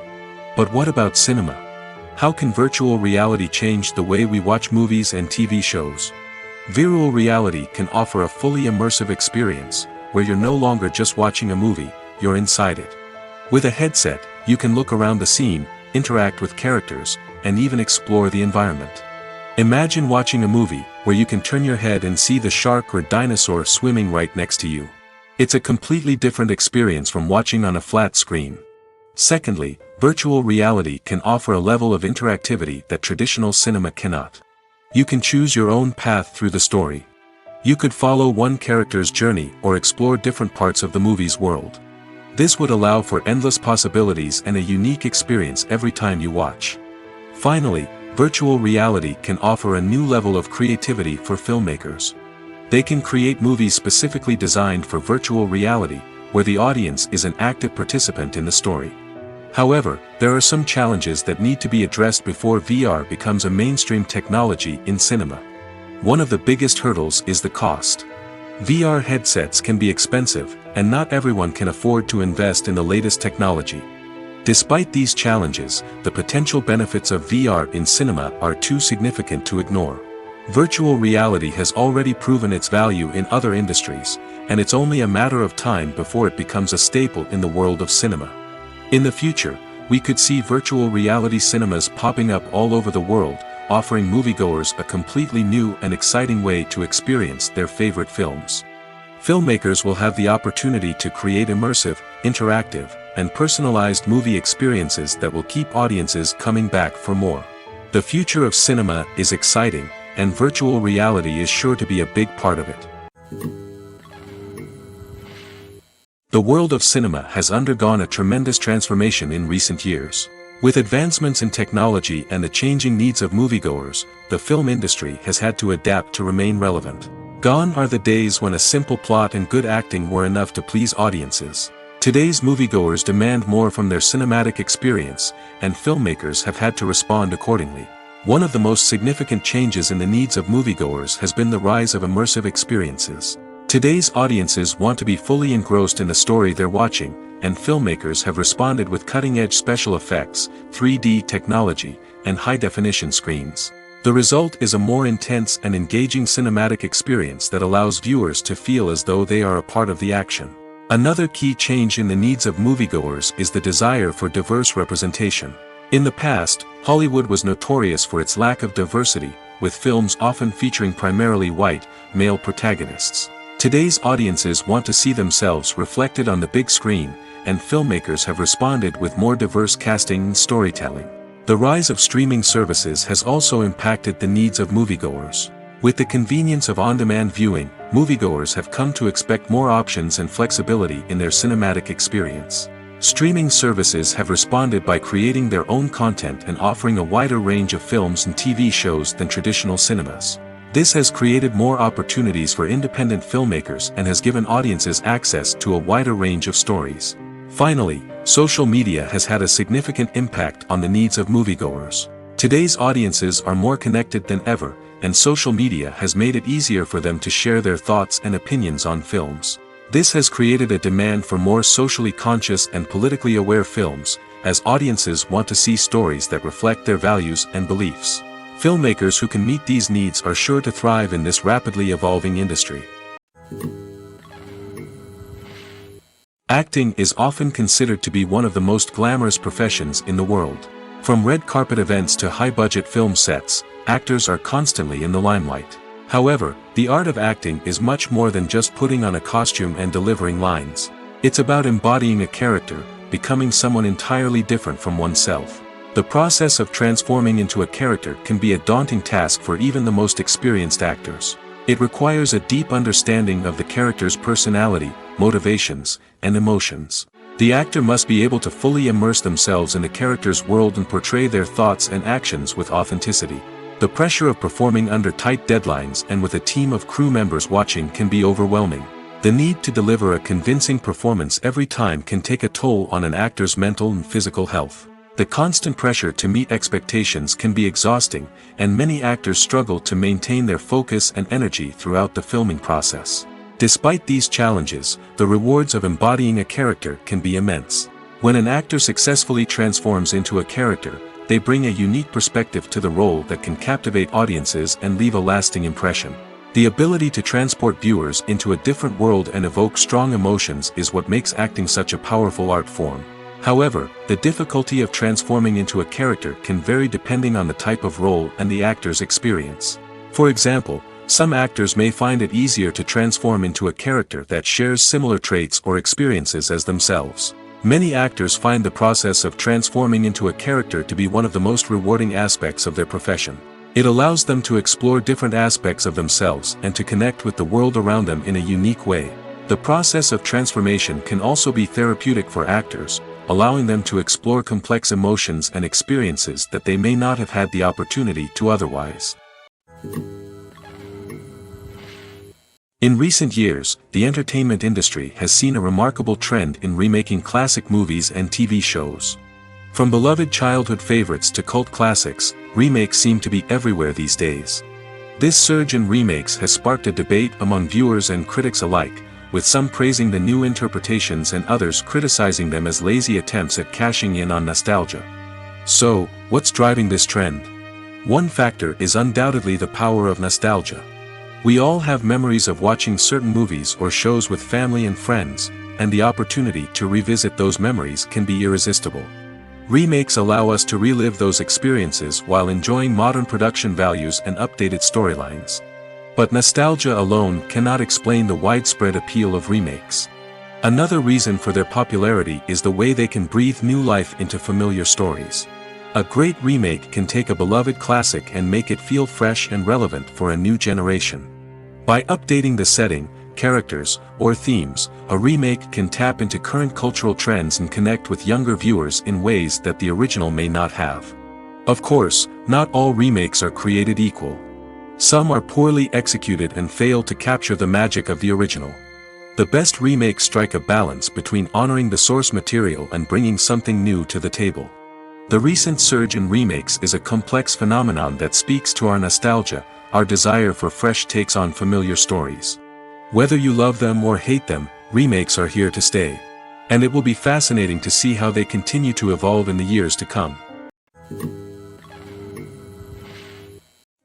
But what about cinema? How can virtual reality change the way we watch movies and TV shows? Virtual reality can offer a fully immersive experience, where you're no longer just watching a movie, you're inside it. With a headset, you can look around the scene, interact with characters, and even explore the environment. Imagine watching a movie, where you can turn your head and see the shark or dinosaur swimming right next to you. It's a completely different experience from watching on a flat screen. Secondly, virtual reality can offer a level of interactivity that traditional cinema cannot. You can choose your own path through the story. You could follow one character's journey or explore different parts of the movie's world. This would allow for endless possibilities and a unique experience every time you watch. Finally, virtual reality can offer a new level of creativity for filmmakers. They can create movies specifically designed for virtual reality, where the audience is an active participant in the story. However, there are some challenges that need to be addressed before VR becomes a mainstream technology in cinema. One of the biggest hurdles is the cost. VR headsets can be expensive, and not everyone can afford to invest in the latest technology. Despite these challenges, the potential benefits of VR in cinema are too significant to ignore. Virtual reality has already proven its value in other industries, and it's only a matter of time before it becomes a staple in the world of cinema. In the future, we could see virtual reality cinemas popping up all over the world, offering moviegoers a completely new and exciting way to experience their favorite films. Filmmakers will have the opportunity to create immersive, interactive, and personalized movie experiences that will keep audiences coming back for more. The future of cinema is exciting, and virtual reality is sure to be a big part of it. The world of cinema has undergone a tremendous transformation in recent years. With advancements in technology and the changing needs of moviegoers, the film industry has had to adapt to remain relevant. Gone are the days when a simple plot and good acting were enough to please audiences. Today's moviegoers demand more from their cinematic experience, and filmmakers have had to respond accordingly. One of the most significant changes in the needs of moviegoers has been the rise of immersive experiences. Today's audiences want to be fully engrossed in the story they're watching, and filmmakers have responded with cutting-edge special effects, 3D technology, and high-definition screens. The result is a more intense and engaging cinematic experience that allows viewers to feel as though they are a part of the action. Another key change in the needs of moviegoers is the desire for diverse representation. In the past, Hollywood was notorious for its lack of diversity, with films often featuring primarily white, male protagonists. Today's audiences want to see themselves reflected on the big screen, and filmmakers have responded with more diverse casting and storytelling. The rise of streaming services has also impacted the needs of moviegoers. With the convenience of on-demand viewing, moviegoers have come to expect more options and flexibility in their cinematic experience. Streaming services have responded by creating their own content and offering a wider range of films and TV shows than traditional cinemas. This has created more opportunities for independent filmmakers and has given audiences access to a wider range of stories. Finally, social media has had a significant impact on the needs of moviegoers. Today's audiences are more connected than ever, and social media has made it easier for them to share their thoughts and opinions on films. This has created a demand for more socially conscious and politically aware films, as audiences want to see stories that reflect their values and beliefs. Filmmakers who can meet these needs are sure to thrive in this rapidly evolving industry. Acting is often considered to be one of the most glamorous professions in the world. From red carpet events to high-budget film sets, actors are constantly in the limelight. However, the art of acting is much more than just putting on a costume and delivering lines. It's about embodying a character, becoming someone entirely different from oneself. The process of transforming into a character can be a daunting task for even the most experienced actors. It requires a deep understanding of the character's personality, motivations, and emotions. The actor must be able to fully immerse themselves in the character's world and portray their thoughts and actions with authenticity. The pressure of performing under tight deadlines and with a team of crew members watching can be overwhelming. The need to deliver a convincing performance every time can take a toll on an actor's mental and physical health. The constant pressure to meet expectations can be exhausting, and many actors struggle to maintain their focus and energy throughout the filming process. Despite these challenges, the rewards of embodying a character can be immense. When an actor successfully transforms into a character, they bring a unique perspective to the role that can captivate audiences and leave a lasting impression. The ability to transport viewers into a different world and evoke strong emotions is what makes acting such a powerful art form. However, the difficulty of transforming into a character can vary depending on the type of role and the actor's experience. For example, some actors may find it easier to transform into a character that shares similar traits or experiences as themselves. Many actors find the process of transforming into a character to be one of the most rewarding aspects of their profession. It allows them to explore different aspects of themselves and to connect with the world around them in a unique way. The process of transformation can also be therapeutic for actors, allowing them to explore complex emotions and experiences that they may not have had the opportunity to otherwise. In recent years, the entertainment industry has seen a remarkable trend in remaking classic movies and TV shows. From beloved childhood favorites to cult classics, remakes seem to be everywhere these days. This surge in remakes has sparked a debate among viewers and critics alike, with some praising the new interpretations and others criticizing them as lazy attempts at cashing in on nostalgia. So, what's driving this trend? One factor is undoubtedly the power of nostalgia. We all have memories of watching certain movies or shows with family and friends, and the opportunity to revisit those memories can be irresistible. Remakes allow us to relive those experiences while enjoying modern production values and updated storylines. But nostalgia alone cannot explain the widespread appeal of remakes. Another reason for their popularity is the way they can breathe new life into familiar stories. A great remake can take a beloved classic and make it feel fresh and relevant for a new generation. By updating the setting, characters, or themes, a remake can tap into current cultural trends and connect with younger viewers in ways that the original may not have. Of course, not all remakes are created equal. Some are poorly executed and fail to capture the magic of the original. The best remakes strike a balance between honoring the source material and bringing something new to the table. The recent surge in remakes is a complex phenomenon that speaks to our nostalgia, our desire for fresh takes on familiar stories. Whether you love them or hate them, remakes are here to stay. And it will be fascinating to see how they continue to evolve in the years to come.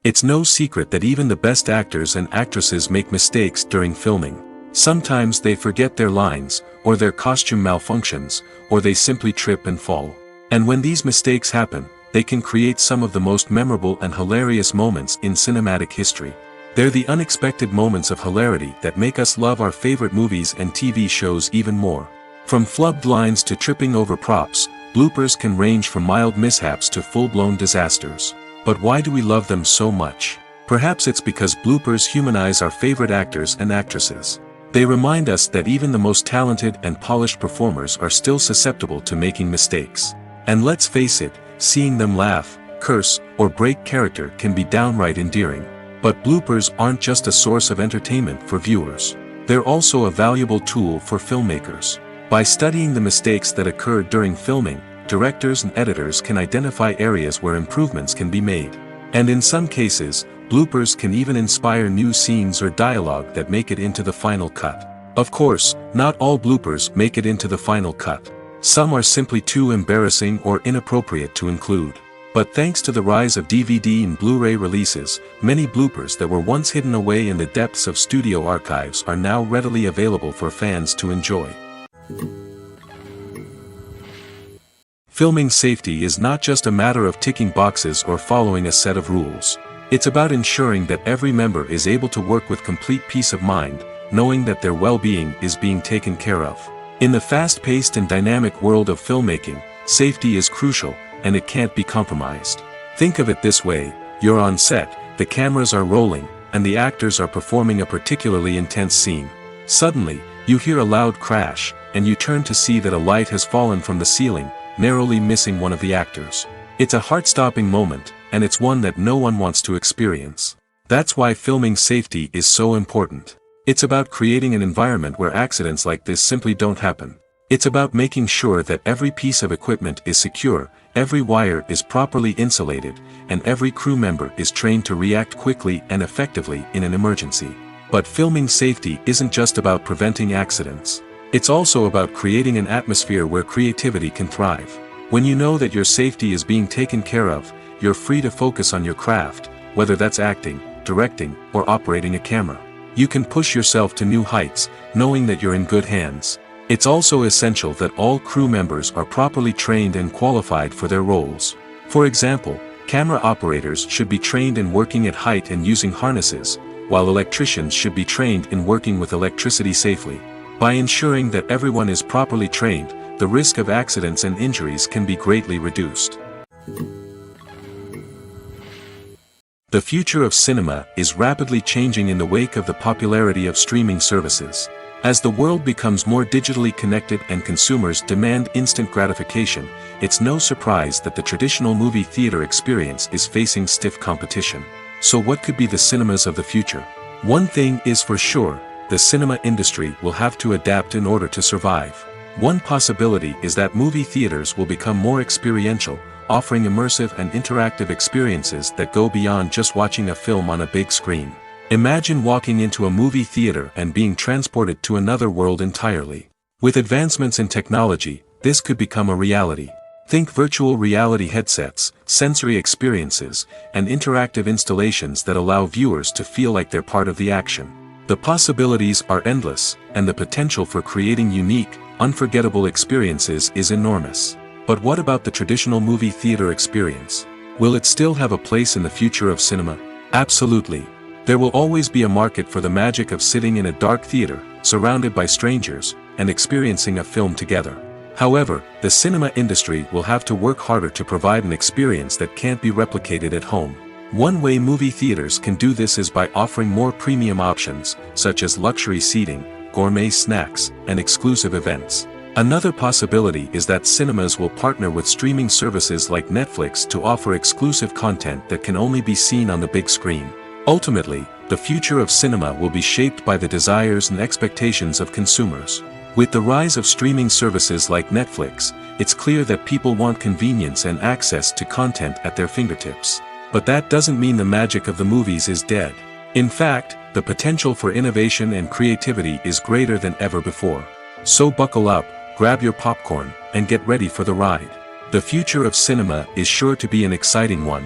It's no secret that even the best actors and actresses make mistakes during filming. Sometimes they forget their lines, or their costume malfunctions, or they simply trip and fall. And when these mistakes happen, they can create some of the most memorable and hilarious moments in cinematic history. They're the unexpected moments of hilarity that make us love our favorite movies and TV shows even more. From flubbed lines to tripping over props, bloopers can range from mild mishaps to full-blown disasters. But why do we love them so much? Perhaps it's because bloopers humanize our favorite actors and actresses. They remind us that even the most talented and polished performers are still susceptible to making mistakes. And let's face it, seeing them laugh, curse, or break character can be downright endearing. But bloopers aren't just a source of entertainment for viewers. They're also a valuable tool for filmmakers. By studying the mistakes that occurred during filming, directors and editors can identify areas where improvements can be made. And in some cases, bloopers can even inspire new scenes or dialogue that make it into the final cut. Of course, not all bloopers make it into the final cut. Some are simply too embarrassing or inappropriate to include. But thanks to the rise of DVD and Blu-ray releases, many bloopers that were once hidden away in the depths of studio archives are now readily available for fans to enjoy. Filming safety is not just a matter of ticking boxes or following a set of rules. It's about ensuring that every member is able to work with complete peace of mind, knowing that their well-being is being taken care of. In the fast-paced and dynamic world of filmmaking, safety is crucial, and it can't be compromised. Think of it this way: you're on set, the cameras are rolling, and the actors are performing a particularly intense scene. Suddenly, you hear a loud crash, and you turn to see that a light has fallen from the ceiling, narrowly missing one of the actors. It's a heart-stopping moment, and it's one that no one wants to experience. That's why filming safety is so important. It's about creating an environment where accidents like this simply don't happen. It's about making sure that every piece of equipment is secure, every wire is properly insulated, and every crew member is trained to react quickly and effectively in an emergency. But filming safety isn't just about preventing accidents. It's also about creating an atmosphere where creativity can thrive. When you know that your safety is being taken care of, you're free to focus on your craft, whether that's acting, directing, or operating a camera. You can push yourself to new heights, knowing that you're in good hands. It's also essential that all crew members are properly trained and qualified for their roles. For example, camera operators should be trained in working at height and using harnesses, while electricians should be trained in working with electricity safely. By ensuring that everyone is properly trained, the risk of accidents and injuries can be greatly reduced. The future of cinema is rapidly changing in the wake of the popularity of streaming services. As the world becomes more digitally connected and consumers demand instant gratification, it's no surprise that the traditional movie theater experience is facing stiff competition. So what could be the cinemas of the future? One thing is for sure: the cinema industry will have to adapt in order to survive. One possibility is that movie theaters will become more experiential, offering immersive and interactive experiences that go beyond just watching a film on a big screen. Imagine walking into a movie theater and being transported to another world entirely. With advancements in technology, this could become a reality. Think virtual reality headsets, sensory experiences, and interactive installations that allow viewers to feel like they're part of the action. The possibilities are endless, and the potential for creating unique, unforgettable experiences is enormous. But what about the traditional movie theater experience? Will it still have a place in the future of cinema? Absolutely. There will always be a market for the magic of sitting in a dark theater, surrounded by strangers, and experiencing a film together. However, the cinema industry will have to work harder to provide an experience that can't be replicated at home. One way movie theaters can do this is by offering more premium options, such as luxury seating, gourmet snacks, and exclusive events. Another possibility is that cinemas will partner with streaming services like Netflix to offer exclusive content that can only be seen on the big screen. Ultimately, the future of cinema will be shaped by the desires and expectations of consumers. With the rise of streaming services like Netflix, it's clear that people want convenience and access to content at their fingertips. But that doesn't mean the magic of the movies is dead. In fact, the potential for innovation and creativity is greater than ever before. So buckle up, grab your popcorn, and get ready for the ride. The future of cinema is sure to be an exciting one.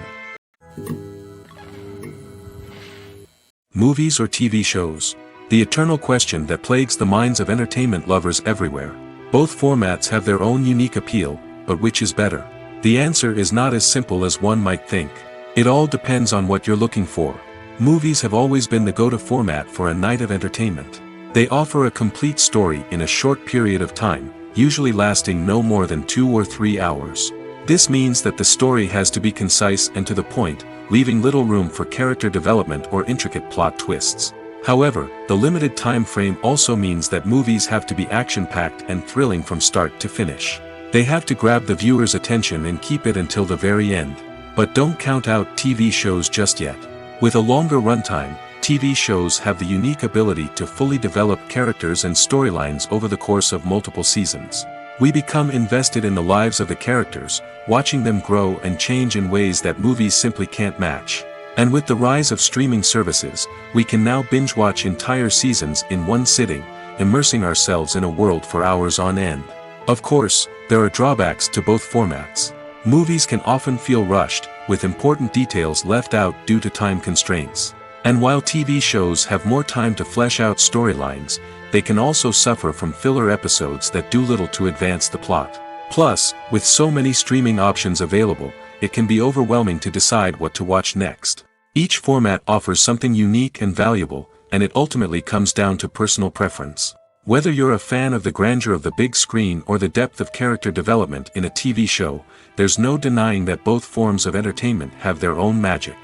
Movies or TV shows? The eternal question that plagues the minds of entertainment lovers everywhere. Both formats have their own unique appeal, but which is better? The answer is not as simple as one might think. It all depends on what you're looking for. Movies have always been the go-to format for a night of entertainment. They offer a complete story in a short period of time, usually lasting no more than 2 or 3 hours. This means that the story has to be concise and to the point, leaving little room for character development or intricate plot twists. However, the limited time frame also means that movies have to be action-packed and thrilling from start to finish. They have to grab the viewer's attention and keep it until the very end. But don't count out TV shows just yet. With a longer runtime, TV shows have the unique ability to fully develop characters and storylines over the course of multiple seasons. We become invested in the lives of the characters, watching them grow and change in ways that movies simply can't match. And with the rise of streaming services, we can now binge-watch entire seasons in one sitting, immersing ourselves in a world for hours on end. Of course, there are drawbacks to both formats. Movies can often feel rushed, with important details left out due to time constraints. And while TV shows have more time to flesh out storylines, they can also suffer from filler episodes that do little to advance the plot. Plus, with so many streaming options available, it can be overwhelming to decide what to watch next. Each format offers something unique and valuable, and it ultimately comes down to personal preference. Whether you're a fan of the grandeur of the big screen or the depth of character development in a TV show, there's no denying that both forms of entertainment have their own magic.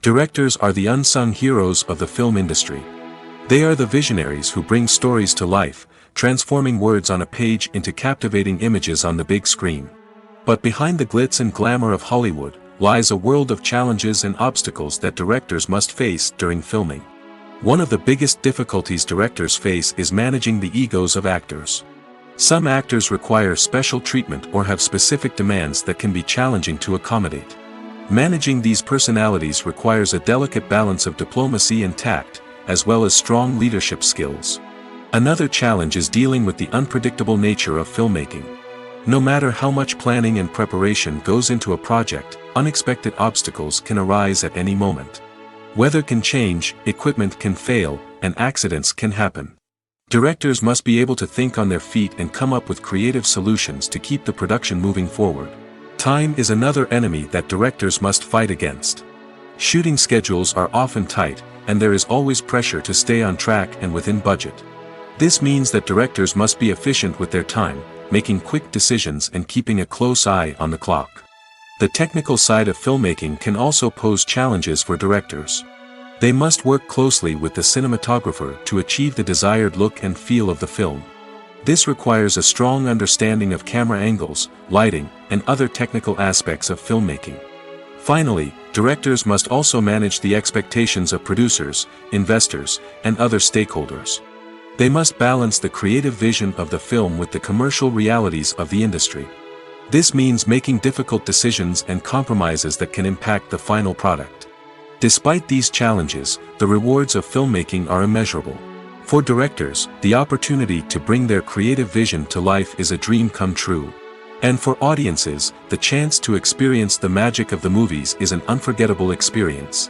Directors are the unsung heroes of the film industry. They are the visionaries who bring stories to life, transforming words on a page into captivating images on the big screen. But behind the glitz and glamour of Hollywood, lies a world of challenges and obstacles that directors must face during filming. One of the biggest difficulties directors face is managing the egos of actors. Some actors require special treatment or have specific demands that can be challenging to accommodate. Managing these personalities requires a delicate balance of diplomacy and tact, as well as strong leadership skills. Another challenge is dealing with the unpredictable nature of filmmaking. No matter how much planning and preparation goes into a project, unexpected obstacles can arise at any moment. Weather can change, equipment can fail, and accidents can happen. Directors must be able to think on their feet and come up with creative solutions to keep the production moving forward. Time is another enemy that directors must fight against. Shooting schedules are often tight, and there is always pressure to stay on track and within budget. This means that directors must be efficient with their time, making quick decisions and keeping a close eye on the clock. The technical side of filmmaking can also pose challenges for directors. They must work closely with the cinematographer to achieve the desired look and feel of the film. This requires a strong understanding of camera angles, lighting, and other technical aspects of filmmaking. Finally, directors must also manage the expectations of producers, investors, and other stakeholders. They must balance the creative vision of the film with the commercial realities of the industry. This means making difficult decisions and compromises that can impact the final product. Despite these challenges, the rewards of filmmaking are immeasurable. For directors, the opportunity to bring their creative vision to life is a dream come true. And for audiences, the chance to experience the magic of the movies is an unforgettable experience.